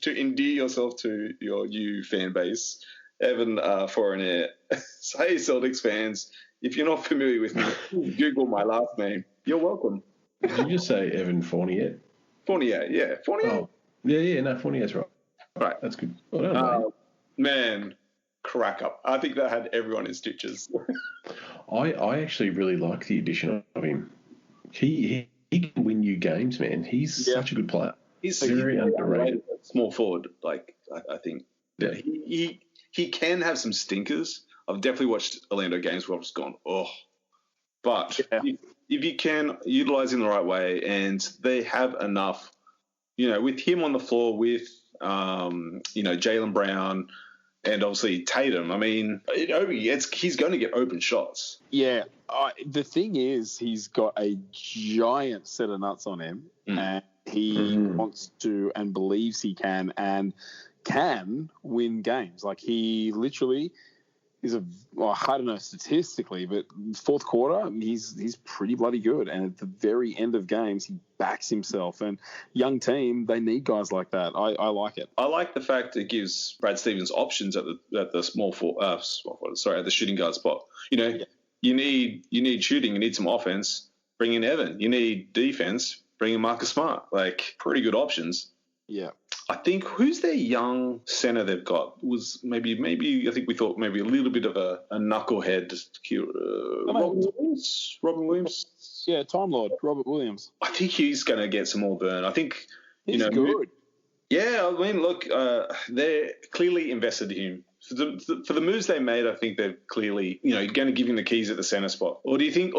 to endear yourself to your new fan base, Evan Fournier. Hey, Celtics fans, if you're not familiar with me, Google my last name. You're welcome. Did you just say Evan Fournier? Fournier, yeah, Fournier. Oh, yeah, no, Fournier's right. Right, that's good. Well done, man. Crack up. I think that had everyone in stitches. I actually really like the addition of him. He can win you games, man. He's such a good player. He's very underrated. Small forward, like I think. Yeah. He can have some stinkers. I've definitely watched Orlando games where I've just gone, oh. But if you can utilize him the right way, and they have enough, with him on the floor, with Jaylen Brown. And obviously Tatum, I mean, he's going to get open shots. Yeah. The thing is, he's got a giant set of nuts on him, and he wants to and believes he can win games. Like, he literally is I don't know statistically, but fourth quarter, he's pretty bloody good. And at the very end of games, he backs himself. And young team, they need guys like that. I like it. I like the fact it gives Brad Stevens options at the small forward, at the shooting guard spot. You need shooting, you need some offense. Bring in Evan. You need defense. Bring in Marcus Smart. Like, pretty good options. Yeah. I think who's their young center they've got was maybe I think we thought maybe a little bit of a knucklehead. Robin Williams. Yeah, Time Lord, Robert Williams. I think he's going to get some more burn. I think he's good. Yeah, I mean, look, they're clearly invested in him. For the moves they made, I think they're clearly going to give him the keys at the center spot. Or do you think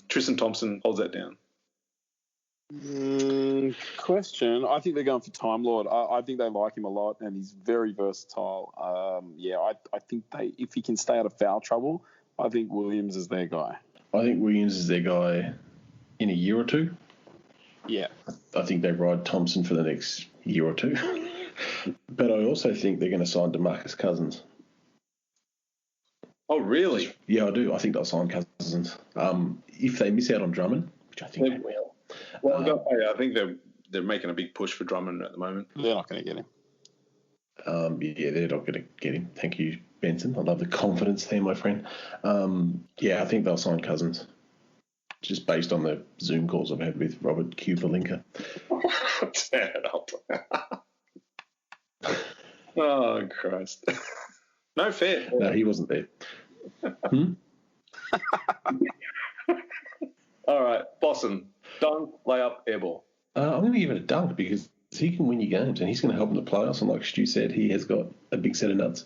Tristan Thompson holds that down? Question. I think they're going for Time Lord. I think they like him a lot, and he's very versatile. I think if he can stay out of foul trouble, I think Williams is their guy. I think Williams is their guy in a year or two. Yeah. I think they ride Thompson for the next year or two. But I also think they're going to sign DeMarcus Cousins. Oh, really? Yeah, I do. I think they'll sign Cousins. If they miss out on Drummond, which I think they will. Well, I think they're making a big push for Drummond at the moment. They're not going to get him. Yeah, they're not going to get him. Thank you, Benson. I love the confidence there, my friend. I think they'll sign Cousins, just based on the Zoom calls I've had with Robert Q. Palinka. Turn it up. Oh, Christ. No fair. No, he wasn't there. All right, Boston. Dunk, layup, airball. I'm going to give it a dunk because he can win you games and he's going to help in the playoffs. And like Stu said, he has got a big set of nuts.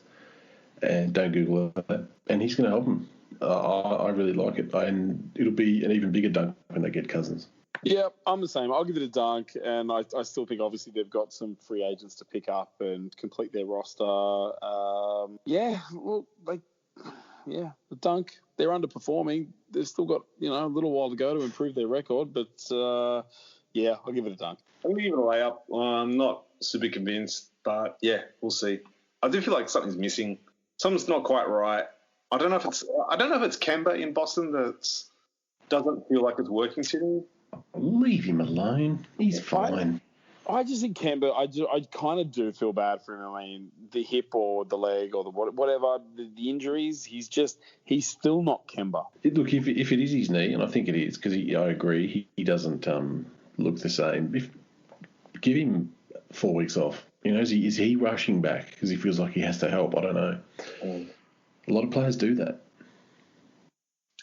And don't Google that. And he's going to help him. I really like it, and it'll be an even bigger dunk when they get Cousins. Yeah, I'm the same. I'll give it a dunk, and I still think obviously they've got some free agents to pick up and complete their roster. The dunk. They're underperforming. They've still got a little while to go to improve their record, but I'll give it a dunk. I'm going to give it a layup. I'm not super convinced, but yeah, we'll see. I do feel like something's missing. Something's not quite right. I don't know if it's Kemba in Boston that doesn't feel like it's working today. Leave him alone. He's fine. I just think Kemba, I kind of do feel bad for him. I mean, the hip or the leg or the whatever, the injuries, he's still not Kemba. Look, if it is his knee, and I think it is, because I agree, he doesn't look the same. Give him 4 weeks off. Is he rushing back because he feels like he has to help? I don't know. A lot of players do that.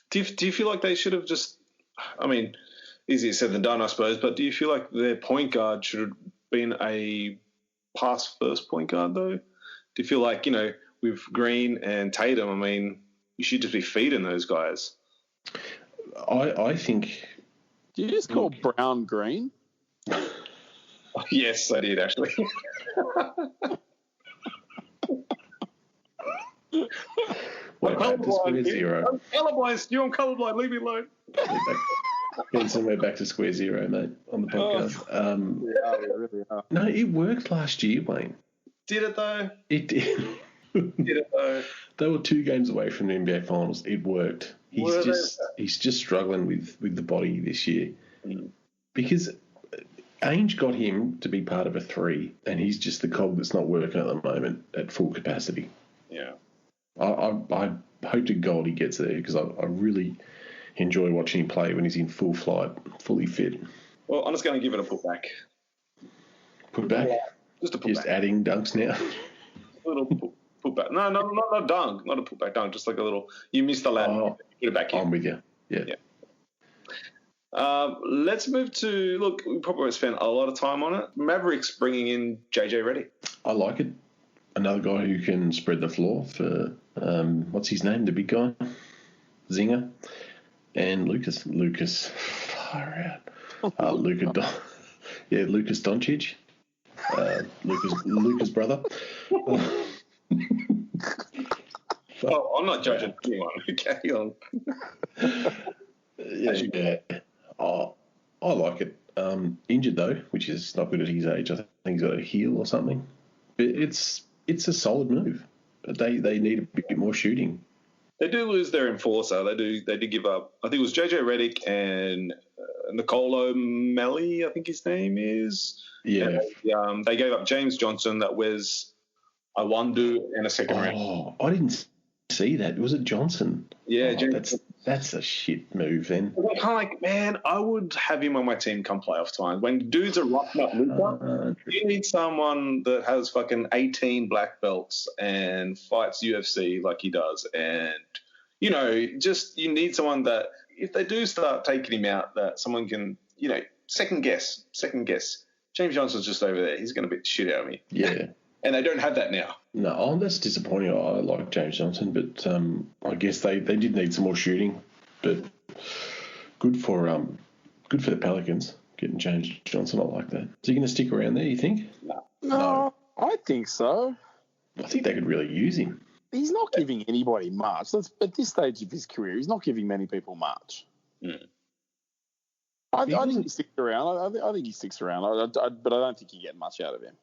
Do you feel like they should have just, I mean, easier said than done, I suppose, but do you feel like their point guard should have been a pass-first point guard, though? Do you feel like, with Green and Tatum, I mean, you should just be feeding those guys? I think... Do you just call Brown Green? Yes, I did, actually. Wait, back to square zero. I'm colorblind, Stu. I'm colorblind. Leave me alone. Getting somewhere back to square zero, mate, on the podcast. We really are. No, it worked last year, Wayne. Did it, though? It did. Did it, though? They were 2 games away from the NBA Finals. It worked. He's just struggling with the body this year. Because Ainge got him to be part of a 3, and he's just the cog that's not working at the moment at full capacity. Yeah. I hope to God he gets there, because I really enjoy watching him play when he's in full flight, fully fit. Well, I'm just going to give it a putback. Putback? Just a putback. Just adding dunks now? A little putback. No, not a dunk. Not a putback dunk. Just like a little, you missed the ladder. Oh, Put it back in. I'm with you. Yeah. Let's move to, look, we probably won't spend a lot of time on it. Mavericks bringing in JJ Redick. I like it. Another guy who can spread the floor for, what's his name, the big guy? Zinger. And Lucas, far out. Lucas Doncic. Lucas' brother. I'm not judging anyone. Okay, on. Yeah. Oh, I like it. Injured though, which is not good at his age. I think he's got a heel or something. But it's a solid move. But they need a bit more shooting. They do lose their enforcer. They did give up. I think it was JJ Redick and Nicolo Melli, I think his name is. Yeah. And they gave up James Johnson, that was a one-do and a second round. Oh, I didn't see that. Was it Johnson? Yeah, that's a shit move then. I'm kind of like, man, I would have him on my team come playoff time. When dudes are rocking up Luka, you need someone that has fucking 18 black belts and fights UFC like he does. And, you need someone that, if they do start taking him out, that someone can, second guess. James Johnson's just over there. He's going to beat the shit out of me. Yeah. And they don't have that now. No, that's disappointing. I like James Johnson, but I guess they did need some more shooting. But good for the Pelicans getting James Johnson. I like that. Is he going to stick around there, you think? No, I think so. I think they could really use him. He's not giving anybody much. At this stage of his career, he's not giving many people much. I think he sticks around. I think he sticks around. But I don't think you get much out of him.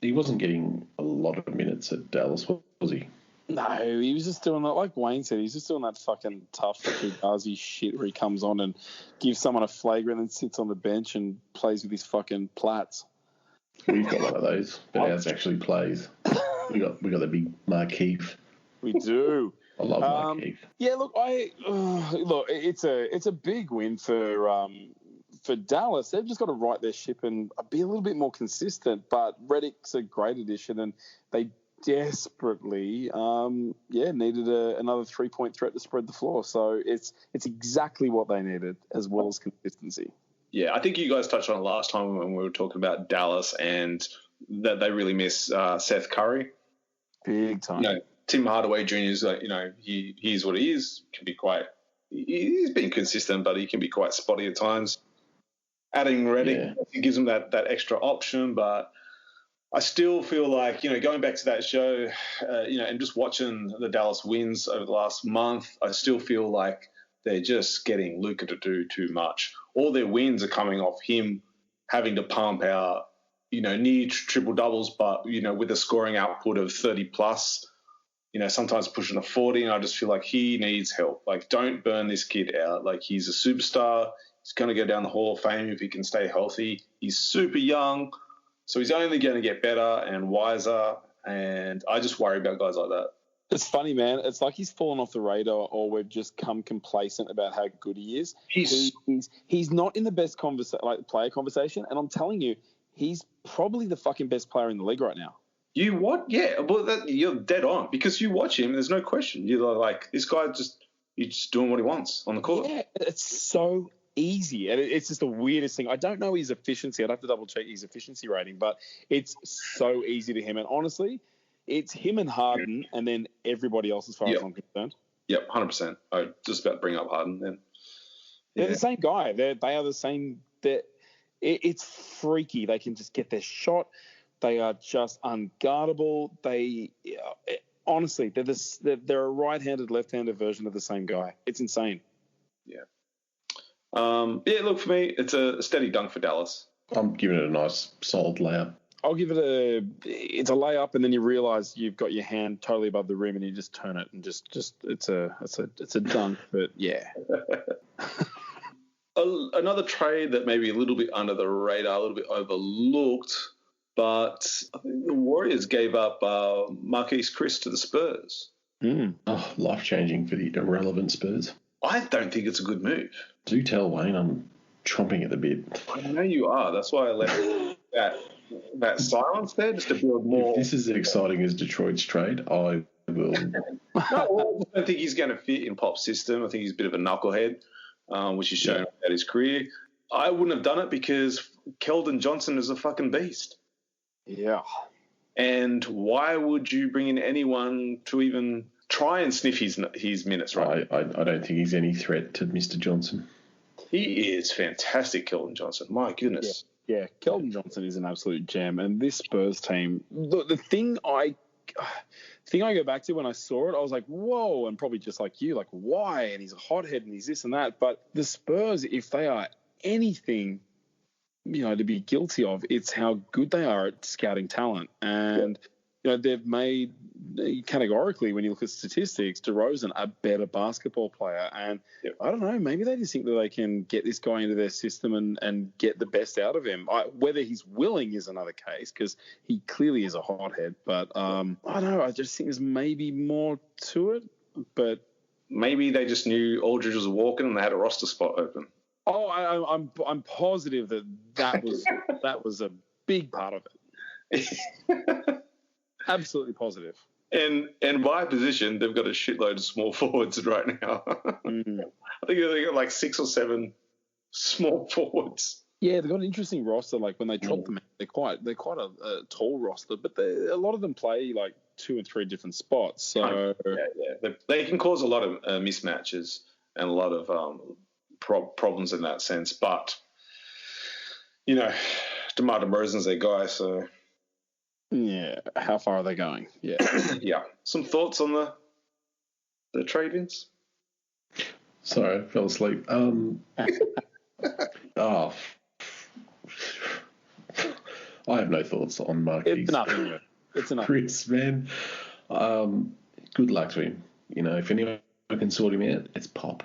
He wasn't getting a lot of minutes at Dallas, was he? No, he was just doing that, like Wayne said, he's just doing that fucking tough Fugazi shit where he comes on and gives someone a flagrant and sits on the bench and plays with his fucking plats. We've got one of those, but ours actually plays. We got the big Markeith. We do. I love Markeith. Yeah, look, it's a big win for Dallas. They've just got to right their ship and be a little bit more consistent. But Redick's a great addition, and they desperately, needed another 3-point threat to spread the floor. So it's exactly what they needed, as well as consistency. Yeah, I think you guys touched on it last time when we were talking about Dallas and that they really miss Seth Curry. Big time. Tim Hardaway Jr. is like, he's what he is. He's been consistent, but he can be quite spotty at times. Adding Redick gives him that extra option, but I still feel like, going back to that show, and just watching the Dallas wins over the last month, I still feel like they're just getting Luka to do too much. All their wins are coming off him having to pump out, near triple doubles, but, with a scoring output of 30 plus, sometimes pushing a 40. And I just feel like he needs help. Like, don't burn this kid out. Like, he's a superstar. He's going to go down the Hall of Fame if he can stay healthy. He's super young, so he's only going to get better and wiser, and I just worry about guys like that. It's funny, man. It's like he's fallen off the radar, or we've just come complacent about how good he is. He's not in the best player conversation, and I'm telling you, he's probably the fucking best player in the league right now. You what? Yeah, well, you're dead on, because you watch him, there's no question. You're like, this guy he's just doing what he wants on the court. Yeah, it's so easy, and it's just the weirdest thing. I don't know his efficiency. I'd have to double check his efficiency rating, but it's so easy to him. And honestly, it's him and Harden, and then everybody else, as far as I'm concerned. Yep, 100%. I was just about to bring up Harden then. They're the same guy. They are the same. It's freaky. They can just get their shot. They are just unguardable. Honestly, they're a right-handed, left-handed version of the same guy. It's insane. Yeah. Look, for me, it's a steady dunk for Dallas. I'm giving it a nice, solid layup. I'll give it it's a layup, and then you realise you've got your hand totally above the rim, and you just turn it, and just it's a dunk. But yeah. Another trade that may be a little bit under the radar, a little bit overlooked, but I think the Warriors gave up Marquise Chris to the Spurs. Oh, life-changing for the irrelevant Spurs. I don't think it's a good move. Do tell Wayne I'm chomping at the bit. I know you are. That's why I left that silence there, just to build more. If this is as exciting as Detroit's trade, I will. No, I don't think he's going to fit in Pop's system. I think he's a bit of a knucklehead, which is showing at his career. I wouldn't have done it because Keldon Johnson is a fucking beast. Yeah. And why would you bring in anyone to even try and sniff his minutes, right? I don't think he's any threat to Mr. Johnson. He is fantastic, Keldon Johnson. My goodness. Yeah, Keldon Johnson is an absolute gem. And this Spurs team, the thing I go back to when I saw it, I was like, whoa, and probably just like you, like, why? And he's a hothead and he's this and that. But the Spurs, if they are anything, to be guilty of, it's how good they are at scouting talent. And, they've made, categorically, when you look at statistics, DeRozan a better basketball player. And I don't know, maybe they just think that they can get this guy into their system and get the best out of him. Whether he's willing is another case, because he clearly is a hothead. But I don't know, I just think there's maybe more to it. But maybe they just knew Aldridge was walking and they had a roster spot open. Oh, I'm positive that was a big part of it. Absolutely positive. And by position, they've got a shitload of small forwards right now. I think they got like 6 or 7 small forwards. Yeah, they've got an interesting roster. Like when they chop them out, they're quite a tall roster, but a lot of them play like 2 and 3 different spots. So they can cause a lot of mismatches and a lot of problems in that sense. But DeMar DeRozan's their guy, so. Yeah, how far are they going? Yeah. Yeah. Some thoughts on the trade-ins? Sorry, I fell asleep. I have no thoughts on Marquise. It's nothing. It's enough. Chris, man. Good luck to him. If anyone can sort him out, it's Pop.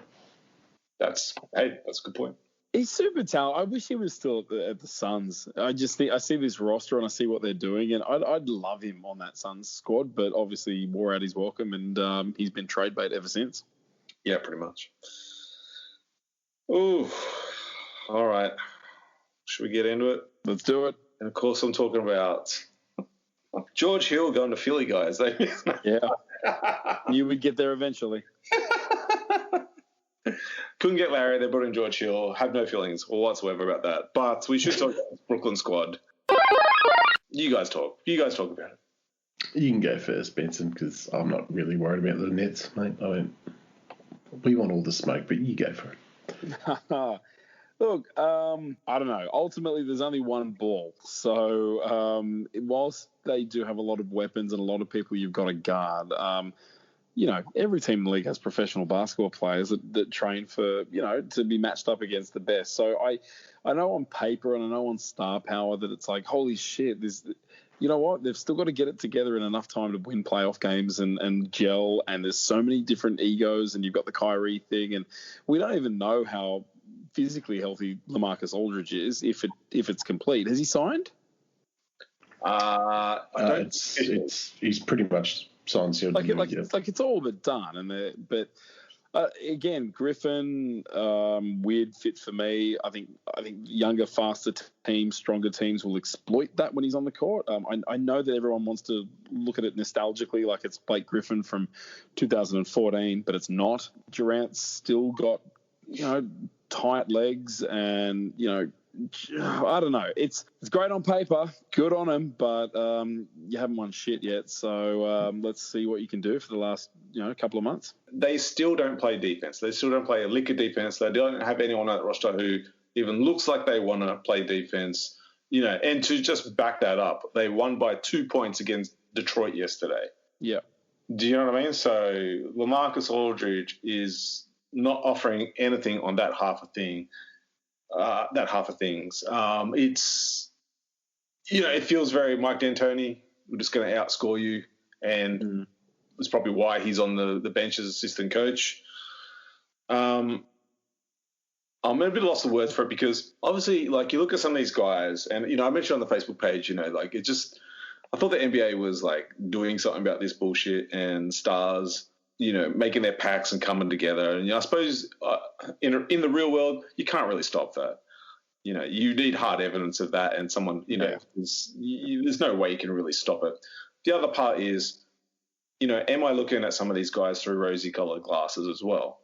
That's a good point. He's super talented. I wish he was still at the Suns. I just think I see this roster and I see what they're doing, and I'd love him on that Suns squad. But obviously, he wore out his welcome, and he's been trade bait ever since. Yeah, pretty much. Ooh, all right. Should we get into it? Let's do it. And of course, I'm talking about George Hill going to Philly, guys. Yeah, you would get there eventually. Couldn't get Larry. They brought in George Hill. Have no feelings whatsoever about that. But we should talk about the Brooklyn squad. You guys talk. You guys talk about it. You can go first, Benson, because I'm not really worried about the Nets, mate. We want all the smoke, but you go for it. Look, I don't know. Ultimately, there's only one ball. So whilst they do have a lot of weapons and a lot of people you've got to guard, every team in the league has professional basketball players that train for, to be matched up against the best. So I know on paper and I know on star power that it's like, holy shit, you know what? They've still got to get it together in enough time to win playoff games and gel. And there's so many different egos, and you've got the Kyrie thing, and we don't even know how physically healthy LaMarcus Aldridge is if it's complete. Has he signed? He's pretty much signed, sealed. It's all but done. Again, Griffin, weird fit for me. I think younger, faster teams, stronger teams will exploit that when he's on the court. I know that everyone wants to look at it nostalgically, like it's Blake Griffin from 2014, but it's not. Durant's still got, tight legs, and I don't know. It's great on paper, good on him, but you haven't won shit yet. So let's see what you can do for the last couple of months. They still don't play defense. They still don't play a lick of defense. They don't have anyone on that roster who even looks like they want to play defense. And to just back that up, they won by 2 points against Detroit yesterday. Yeah. Do you know what I mean? So LaMarcus Aldridge is not offering anything on that half of things. It's, it feels very Mike D'Antoni. We're just going to outscore you, and it's probably why he's on the bench as assistant coach. I'm a bit lost of words for it, because obviously, like, you look at some of these guys, and I mentioned on the Facebook page, I thought the NBA was like doing something about this bullshit, and stars, making their packs and coming together. And I suppose in the real world, you can't really stop that. You need hard evidence of that, and someone, there's no way you can really stop it. The other part is, am I looking at some of these guys through rosy-colored glasses as well?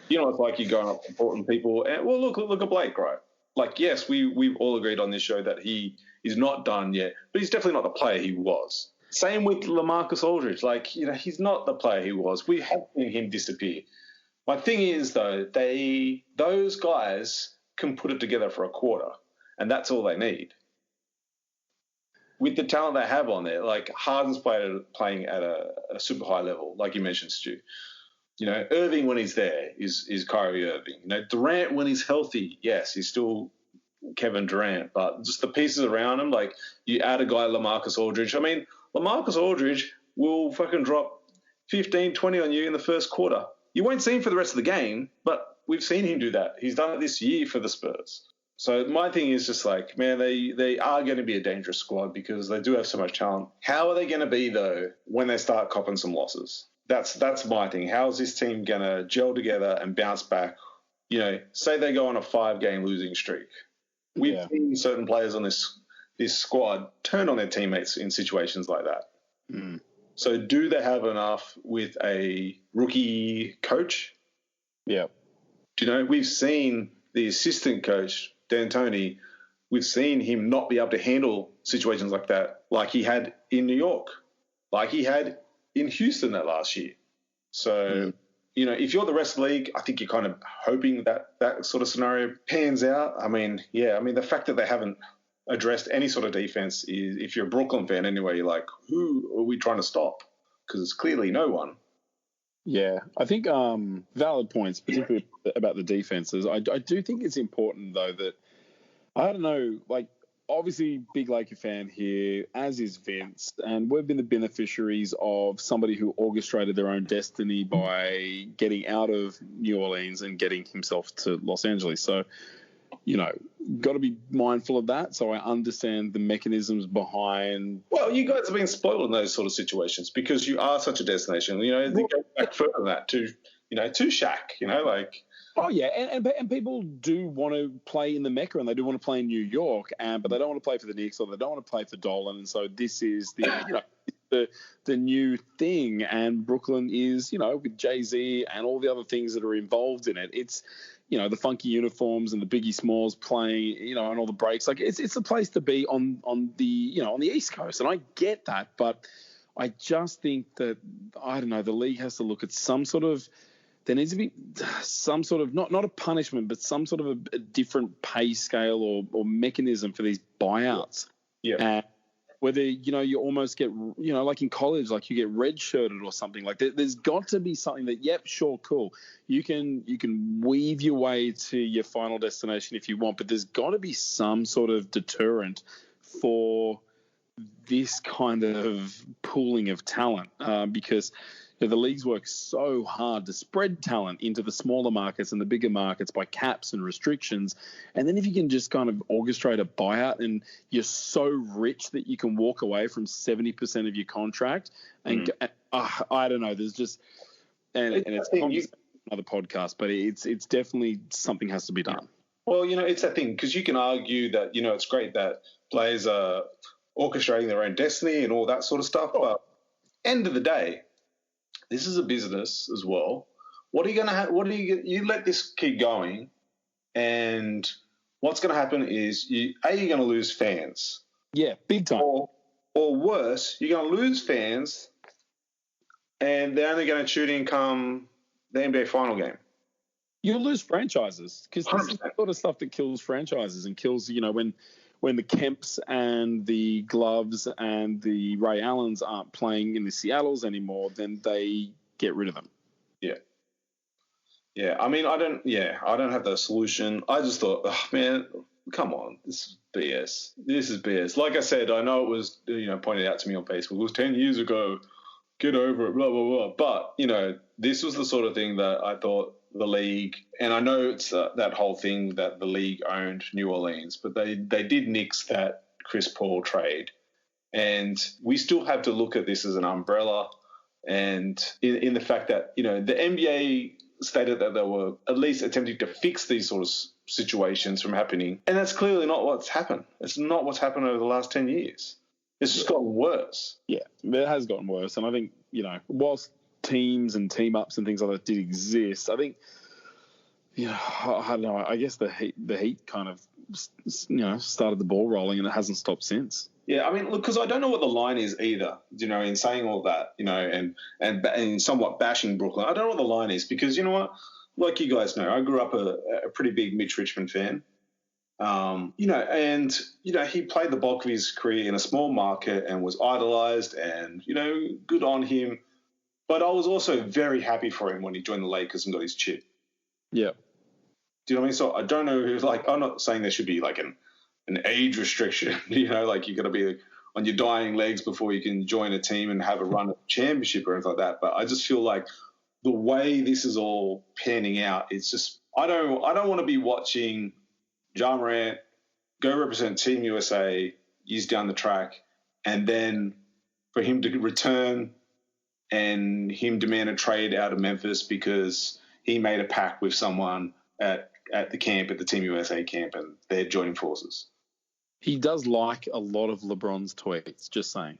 It's like you're going up to important people, and well, look at Blake, right? Like, yes, we've all agreed on this show that he is not done yet, but he's definitely not the player he was. Same with LaMarcus Aldridge. Like, he's not the player he was. We have seen him disappear. My thing is, though, those guys can put it together for a quarter, and that's all they need. With the talent they have on there, like Harden's playing at a super high level, like you mentioned, Stu. Irving, when he's there, is Kyrie Irving. Durant, when he's healthy, yes, he's still Kevin Durant, but just the pieces around him, like you add a guy LaMarcus Aldridge. I mean, LaMarcus Aldridge will fucking drop 15, 20 on you in the first quarter. You won't see him for the rest of the game, but we've seen him do that. He's done it this year for the Spurs. So my thing is just like, man, they are going to be a dangerous squad because they do have so much talent. How are they going to be, though, when they start copping some losses? That's my thing. How is this team going to gel together and bounce back? Say they go on a 5-game losing streak. We've seen certain players on this squad turn on their teammates in situations like that. Mm. So do they have enough with a rookie coach? Yeah. We've seen the assistant coach, D'Antoni, we've seen him not be able to handle situations like that, like he had in New York, like he had in Houston that last year. So, if you're the rest of the league, I think you're kind of hoping that sort of scenario pans out. The fact that they haven't addressed any sort of defense is, if you're a Brooklyn fan anyway, you're like, who are we trying to stop? Because it's clearly no one. Yeah, I think valid points, particularly about the defenses. I do think it's important, though, that, I don't know, like, obviously big Laker fan here, as is Vince, and we've been the beneficiaries of somebody who orchestrated their own destiny by getting out of New Orleans and getting himself to Los Angeles. So, got to be mindful of that. So I understand the mechanisms behind. Well, you guys have been spoiled in those sort of situations because you are such a destination. They go back further than that to Shaq. Like. Oh yeah, and people do want to play in the Mecca, and they do want to play in New York, but they don't want to play for the Knicks, or they don't want to play for Dolan, and so this is the new thing. And Brooklyn is, with Jay-Z and all the other things that are involved in it. It's, the funky uniforms and the Biggie Smalls playing, and all the breaks. Like it's a place to be on the East Coast, and I get that, but I just think that, I don't know, the league has to look at some sort of, there needs to be some sort of, not a punishment, but some sort of a different pay scale or mechanism for these buyouts. Yeah. Whether, you almost get, like in college, like you get redshirted or something. Like there's got to be something that, yep, sure, cool. You can weave your way to your final destination if you want, but there's got to be some sort of deterrent for this kind of pooling of talent, because the leagues work so hard to spread talent into the smaller markets and the bigger markets by caps and restrictions. And then if you can just kind of orchestrate a buyout and you're so rich that you can walk away from 70% of your contract and I don't know, there's just, and it's another podcast, but it's definitely something has to be done. Well, it's that thing, because you can argue that, it's great that players are orchestrating their own destiny and all that sort of stuff. But end of the day, this is a business as well. What are you going to have? You let this keep going, and what's going to happen is you're going to lose fans. Yeah, big time. Or worse, you're going to lose fans, and they're only going to tune in come the NBA final game. You'll lose franchises, because this is the sort of stuff that kills franchises and kills, when the Kemps and the Gloves and the Ray Allens aren't playing in the Seattles anymore, then they get rid of them. Yeah. Yeah, I mean, I don't have the solution. I just thought, oh, man, come on, this is BS. This is BS. Like I said, I know it was, pointed out to me on Facebook, it was 10 years ago, get over it, blah, blah, blah. But, this was the sort of thing that I thought the league, and I know it's that whole thing that the league owned New Orleans, but they did nix that Chris Paul trade. And we still have to look at this as an umbrella, and in the fact that, the NBA stated that they were at least attempting to fix these sort of situations from happening. And that's clearly not what's happened. It's not what's happened over the last 10 years. It's just gotten worse. Yeah, it has gotten worse. And I think, whilst teams and team ups and things like that did exist, I think, I don't know, I guess the heat kind of, started the ball rolling, and it hasn't stopped since. Yeah, I mean, look, because I don't know what the line is either, in saying all that, and somewhat bashing Brooklyn. I don't know what the line is, because you know what? Like you guys know, I grew up a pretty big Mitch Richmond fan. And he played the bulk of his career in a small market and was idolized, and, good on him. But I was also very happy for him when he joined the Lakers and got his chip. Yeah. Do you know what I mean? So I don't know who's I'm not saying there should be like an age restriction, like you got to be on your dying legs before you can join a team and have a run at championship or anything like that. But I just feel like the way this is all panning out, it's just, I don't want to be watching Ja Morant go represent Team USA years down the track, and then for him to return and him demand a trade out of Memphis because he made a pact with someone at the camp, at the Team USA camp, and they're joining forces. He does like a lot of LeBron's tweets, just saying.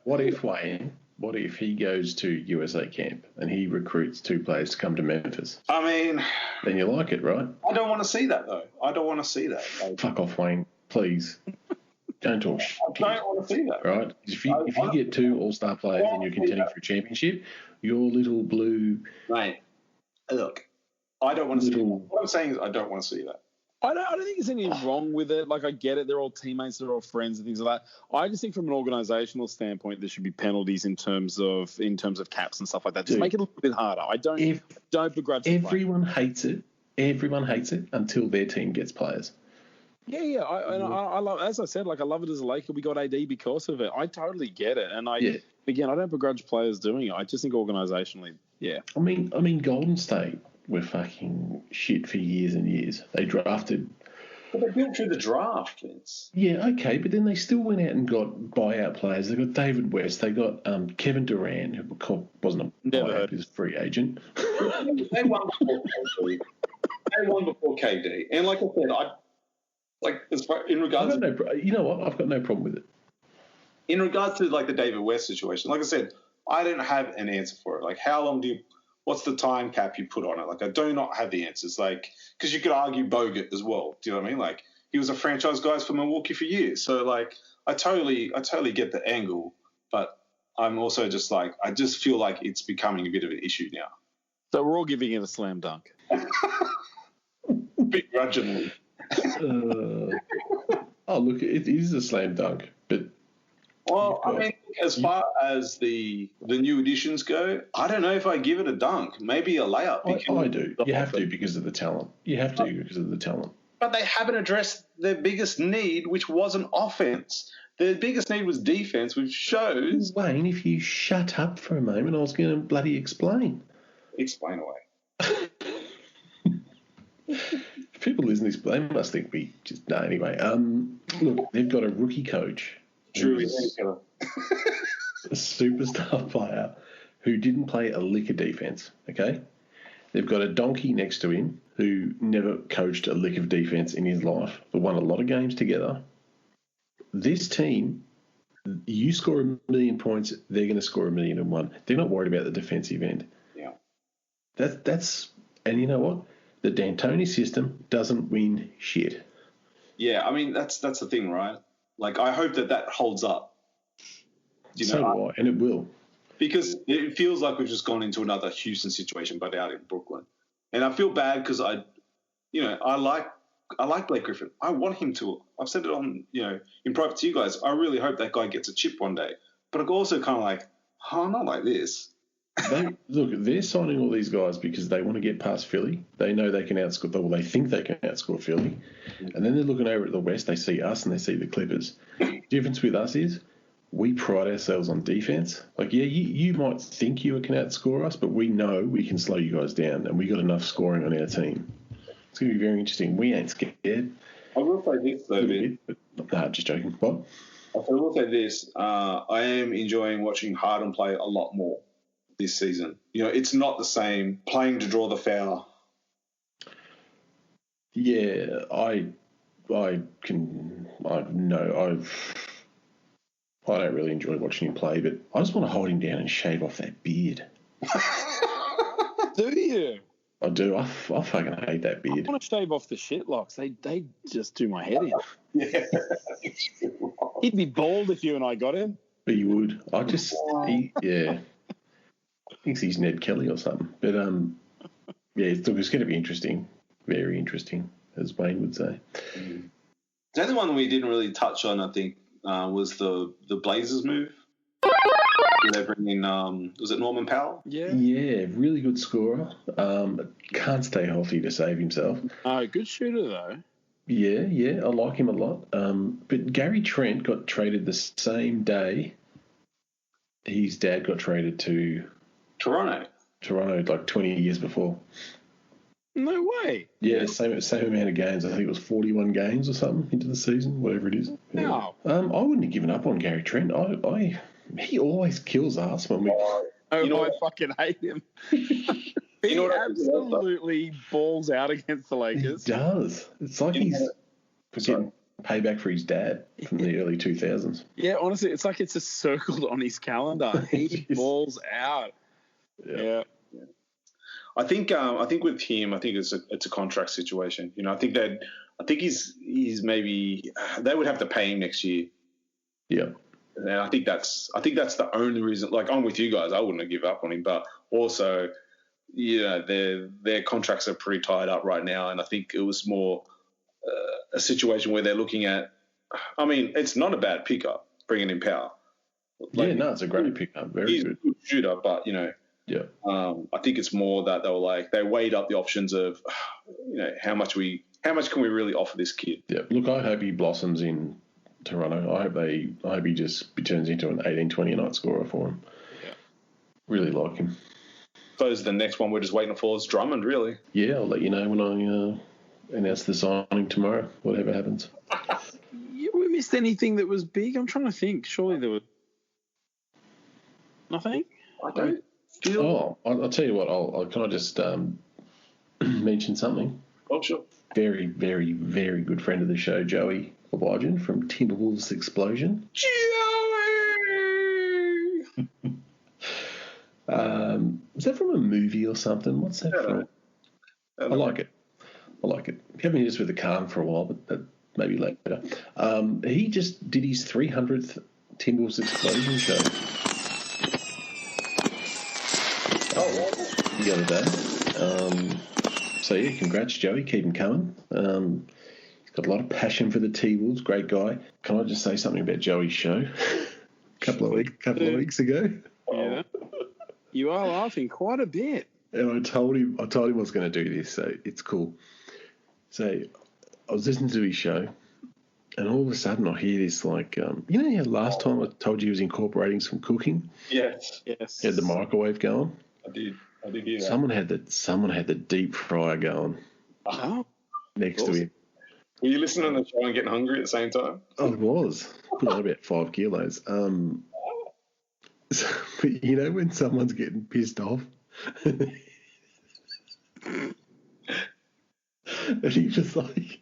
What if he goes to USA camp and he recruits 2 players to come to Memphis? I mean... Then you like it, right? I don't want to see that, though. I don't want to see that. Fuck off, Wayne, please. Don't talk shit. I don't want to see that. Right? If you get 2 all-star players and you're contending for a championship, your little blue... Mate, look, I don't want to see that. What I'm saying is I don't want to see that. I don't think there's anything wrong with it. Like, I get it. They're all teammates. They're all friends and things like that. I just think from an organisational standpoint, there should be penalties in terms of caps and stuff like that. Just make it a little bit harder. I don't begrudge everyone hates it. Everyone hates it until their team gets players. Yeah. I love, as I said, like, I love it as a Laker. We got AD because of it. I totally get it. And again, I don't begrudge players doing it. I just think organisationally, yeah. I mean, Golden State were fucking shit for years and years. They drafted... But they built through the draft, Vince. Yeah, okay, but then they still went out and got buyout players. They got David West. They got Kevin Durant, who wasn't a buyout, he was a free agent. They won before KD. And like I said, in regards you know what? I've got no problem with it. In regards to, like, the David West situation, like I said, I don't have an answer for it. Like, how long what's the time cap you put on it? Like, I do not have the answers. Like, because you could argue Bogut as well. Do you know what I mean? Like, he was a franchise guy for Milwaukee for years. So like, I totally get the angle, but I'm also just like, I just feel like it's becoming a bit of an issue now. So we're all giving it a slam dunk. Begrudgingly. Oh, look, it is a slam dunk, but Well, I mean, as far as the new additions go, I don't know if I give it a dunk. Maybe a layup. I do. You have to because of the talent. But they haven't addressed their biggest need, which wasn't offense. Their biggest need was defense, which shows... Wayne, if you shut up for a moment, I was going to bloody explain. Explain away. If people listen to this, they must think we just... No, anyway. Look, they've got a rookie coach. True. A superstar player who didn't play a lick of defense, okay? They've got a donkey next to him who never coached a lick of defense in his life, but won a lot of games together. This team, you score 1 million points, they're going to score 1,000,001. They're not worried about the defensive end. Yeah. That's and you know what? The D'Antoni system doesn't win shit. Yeah, I mean, that's the thing, right? Like, I hope that holds up. So do I, and it will. Because it feels like we've just gone into another Houston situation, but out in Brooklyn. And I feel bad because I like Blake Griffin. I want him to. I've said it on, in private to you guys. I really hope that guy gets a chip one day. But I'm also kind of like, not like this. They're signing all these guys because they want to get past Philly. They know they can outscore. Well, they think they can outscore Philly. And then they're looking over at the West. They see us and they see the Clippers. The difference with us is we pride ourselves on defense. Like, yeah, you might think you can outscore us, but we know we can slow you guys down, and we got enough scoring on our team. It's going to be very interesting. We ain't scared. I will say this, though, Ben. Nah, just joking. What? I will say this. I am enjoying watching Harden play a lot more this season. It's not the same playing to draw the foul. Yeah, I don't really enjoy watching him play, but I just want to hold him down and shave off that beard. Do you? I do. I fucking hate that beard. I want to shave off the shit locks. They just do my head in. Yeah. He'd be bald if you and I got him. But you would. Yeah. Thinks he's Ned Kelly or something. But yeah, it's going to be interesting. Very interesting, as Wayne would say. The other one we didn't really touch on, I think, was the Blazers move. They bring in, was it Norman Powell? Yeah. Yeah, really good scorer. Can't stay healthy to save himself. Good shooter, though. Yeah, I like him a lot. But Gary Trent got traded the same day his dad got traded to Toronto, like 20 years before. No way. Yeah, same amount of games. I think it was 41 games or something into the season, whatever it is. No. I wouldn't have given up on Gary Trent. He always kills us when we... I fucking hate him. He absolutely balls out against the Lakers. He does. It's like he's getting payback for his dad from the early 2000s. Yeah, honestly, it's like it's just circled on his calendar. He balls out. Yeah. I think with him, I think it's a contract situation. I think he's maybe they would have to pay him next year. Yeah. And I think that's the only reason. Like, I'm with you guys. I wouldn't have given up on him, but also, their contracts are pretty tied up right now, and I think it was more a situation where they're looking at. I mean, it's not a bad pickup bringing in Powell. It's a great pickup. Very good. He's a good shooter, but yeah. I think it's more that they weighed up the options of, how much can we really offer this kid? Yeah. Look, I hope he blossoms in Toronto. I hope he just turns into an 18-20 a night scorer for him. Yeah. Really like him. I suppose the next one we're just waiting for is Drummond, really. Yeah, I'll let you know when I announce the signing tomorrow, whatever happens. We missed anything that was big? I'm trying to think. Surely there was nothing? I don't feel... Oh, I'll tell you what. Can I just mention something? Oh, sure. Very, very, very good friend of the show, Joey Obajan from Timberwolves Explosion. Joey! Is that from a movie or something? What's that from? I like it. You haven't used it with the calm for a while, but maybe later. He just did his 300th Timberwolves Explosion show. The other day. So, yeah, congrats, Joey. Keep him coming. He's got a lot of passion for the T-Wolves. Great guy. Can I just say something about Joey's show? a couple of weeks ago. Yeah. You are laughing quite a bit. And I told him I was going to do this, so it's cool. So I was listening to his show, and all of a sudden I hear this, like, you know how last time I told you he was incorporating some cooking? Yes. He had the microwave going. I did hear that. Someone had the deep fryer going next to him. Were you listening to the show and getting hungry at the same time? I was. Put on about 5 kilos. But you know when someone's getting pissed off? And he's just like,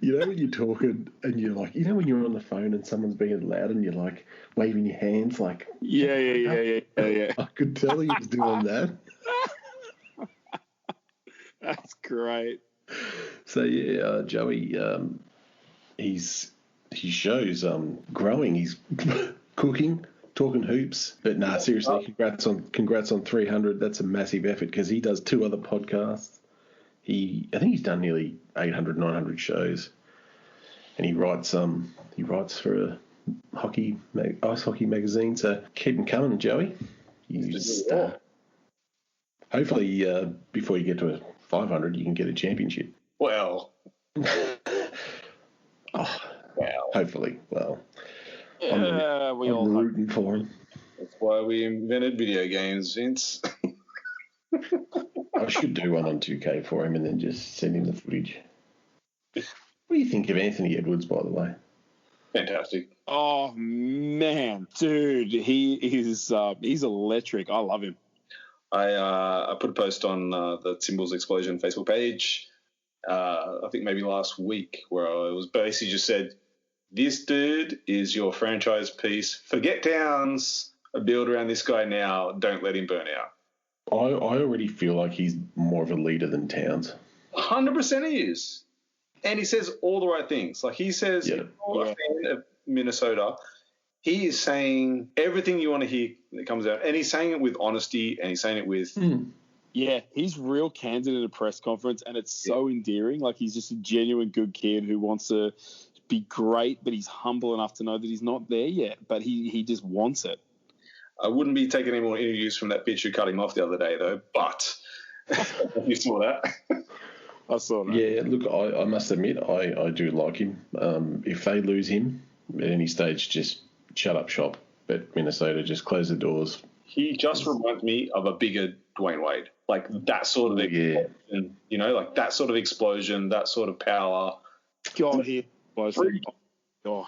you know when you're talking and you're like, you know when you're on the phone and someone's being loud and you're like waving your hands like... Yeah. I could tell he was doing that. That's great. So, yeah, Joey, his show's growing. He's cooking, talking hoops. But seriously, congrats on 300. That's a massive effort because he does 2 other podcasts. I think he's done nearly 800, 900 shows, and he writes for a ice hockey magazine. So keep him coming, Joey. Hopefully, before you get to a 500, you can get a championship. Well. Hopefully. Well, We all I'm rooting for him. That's why we invented video games, Vince. I should do one on 2K for him and then just send him the footage. What do you think of Anthony Edwards, by the way? Fantastic. Oh, man. Dude, he's electric. I love him. I put a post on the Timberwolves Explosion Facebook page, I think maybe last week, where I was basically just said, this dude is your franchise piece. Forget Towns. Build around this guy now. Don't let him burn out. I already feel like he's more of a leader than Towns. 100% he is. And he says all the right things. Like he says, if you're a fan of Minnesota, he is saying everything you want to hear that comes out. And he's saying it with honesty and he's saying it with... Yeah, he's real candid at a press conference and it's so endearing. Like he's just a genuine good kid who wants to be great, but he's humble enough to know that he's not there yet, but he just wants it. I wouldn't be taking any more interviews from that bitch who cut him off the other day, though, but you saw that. I saw that. Yeah, look, I must admit, I do like him. If they lose him at any stage, just shut up shop. But Minnesota, just close the doors. He just reminds me of a bigger Dwayne Wade. Like that sort of explosion, you know, like that sort of explosion, that sort of power. God, God.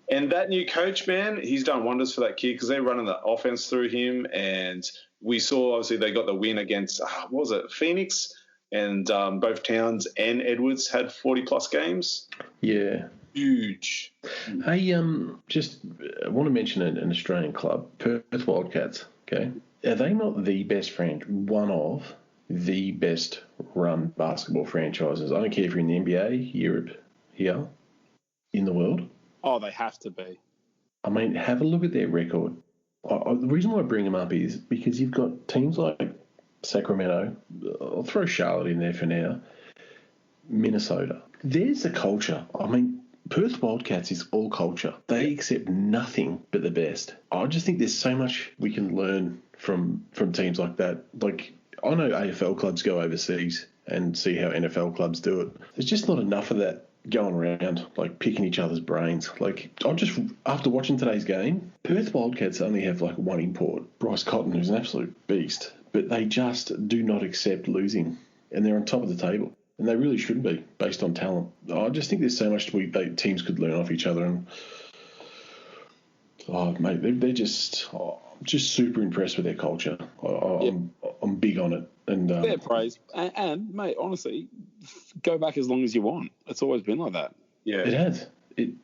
And that new coach, man, he's done wonders for that kid because they're running the offense through him. And we saw, obviously, they got the win against, what was it, Phoenix? And both Towns and Edwards had 40-plus games. Yeah. Huge. Hey, I want to mention an Australian club, Perth Wildcats, okay? Are they not the best one of the best run basketball franchises? I don't care if you're in the NBA, Europe, here, in the world. Oh, they have to be. I mean, have a look at their record. The reason why I bring them up is because you've got teams like Sacramento, I'll throw Charlotte in there for now, Minnesota. There's the culture. I mean, Perth Wildcats is all culture. They accept nothing but the best. I just think there's so much we can learn from teams like that. Like, I know AFL clubs go overseas and see how NFL clubs do it. There's just not enough of that going around, like picking each other's brains. Like, after watching today's game, Perth Wildcats only have like one import, Bryce Cotton, who's an absolute beast, but they just do not accept losing, and they're on top of the table, and they really shouldn't be based on talent. I just think there's so much teams could learn off each other, and mate, they're just super impressed with their culture. I'm big on it. And fair praise. And, mate, honestly, go back as long as you want. It's always been like that. Yeah. It has.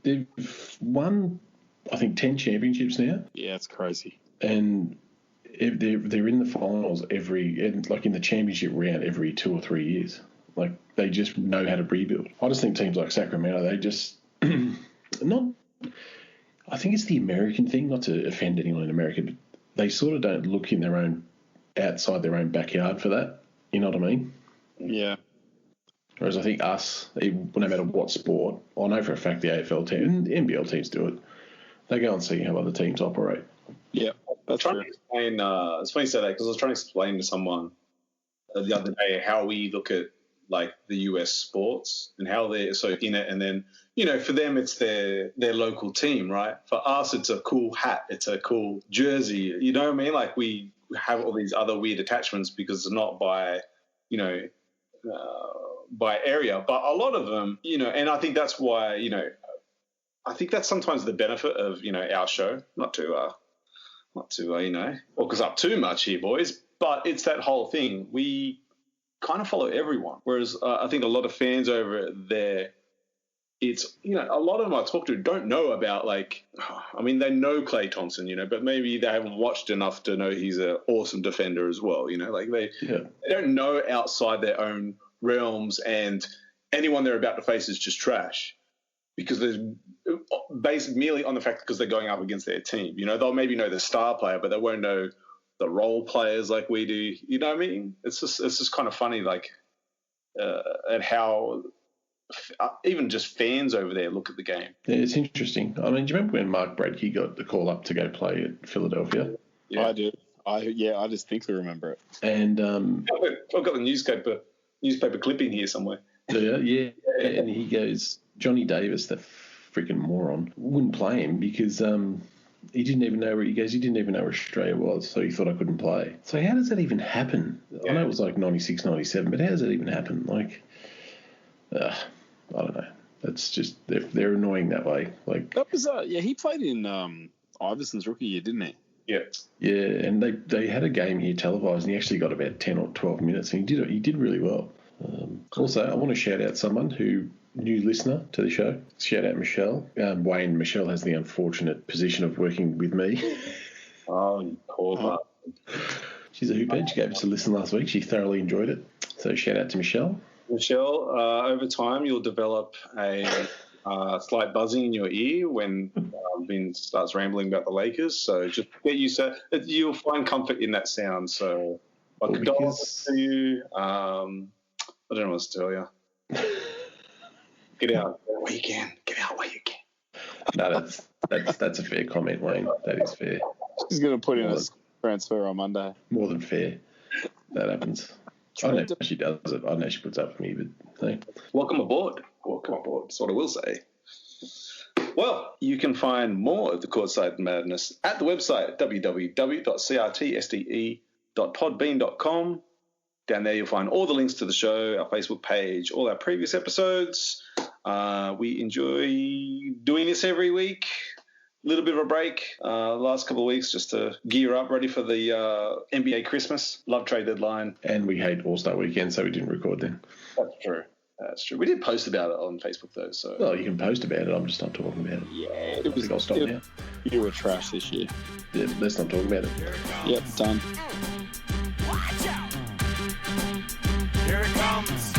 They've won, I think, 10 championships now. Yeah, it's crazy. And they're in the finals in the championship round every 2 or 3 years. Like, they just know how to rebuild. I just think teams like Sacramento, they just not. I think it's the American thing, not to offend anyone in America, but they sort of don't look in their own outside their own backyard for that. You know what I mean? Yeah. Whereas I think us, no matter what sport, I know for a fact the AFL team and NBL teams do it. They go and see how other teams operate. Yeah, that's trying true. to explain. It's funny you say that because I was trying to explain to someone the other day how we look at like the US sports and how they're so in it, and then for them it's their local team, right? For us, it's a cool hat, it's a cool jersey. You know what I mean? Like we have all these other weird attachments because it's not by by area, but a lot of them, and I think that's why I think that's sometimes the benefit of our show, not to because up too much here, boys. But it's that whole thing. We kind of follow everyone. Whereas I think a lot of fans over there, it's, a lot of them I talk to don't know about, they know Klay Thompson, but maybe they haven't watched enough to know he's an awesome defender as well. They don't know outside their own realms, and anyone they're about to face is just trash. Because there's based merely on the fact because they're going up against their team. They'll maybe know the star player, but they won't know the role players like we do. You know what I mean? It's just kind of funny, at how even just fans over there look at the game. Yeah, it's interesting. I mean, do you remember when Mark Bradkey got the call up to go play at Philadelphia? Yeah. I do. I distinctly remember it. And I've got the newspaper clipping here somewhere. Yeah. And he goes, Johnny Davis, the freaking moron, wouldn't play him because he didn't even know where he goes. He didn't even know where Australia was, so he thought I couldn't play. So how does that even happen? Yeah. I know it was like 96, 97, but how does that even happen? I don't know. That's just they're annoying that way. That was he played in Iverson's rookie year, didn't he? Yeah. Yeah, and they had a game here televised, and he actually got about 10 or 12 minutes, and he did really well. Also, I want to shout out someone who. New listener to the show. Shout out Michelle. Wayne, Michelle has the unfortunate position of working with me. Oh, you poor bastard. She's a hoophead. She gave us a listen last week. She thoroughly enjoyed it. So shout out to Michelle. Michelle, over time you'll develop a slight buzzing in your ear when Vin starts rambling about the Lakers. So just get used to it. You'll find comfort in that sound. So my condolences to you. I don't know what to tell you. Get out where you can. Get out where you can. No, that's a fair comment, Wayne. That is fair. She's going to put in a transfer on Monday. More than fair. That happens. I know she does it. I know she puts up with me, but hey. Welcome aboard. Welcome aboard. That's what I will say. Well, you can find more of the Courtside Madness at the website www.crtsde.podbean.com. Down there, you'll find all the links to the show, our Facebook page, all our previous episodes. We enjoy doing this every week. A little bit of a break the last couple of weeks just to gear up, ready for the NBA Christmas love trade deadline. And we hate All-Star Weekend, so we didn't record then. That's true. We did post about it on Facebook, though. So. Well, you can post about it. I'm just not talking about it. Yeah, I'll stop now. You were trash this year. Yeah, let's not talk about it. Yep, done. Watch out! Here it comes.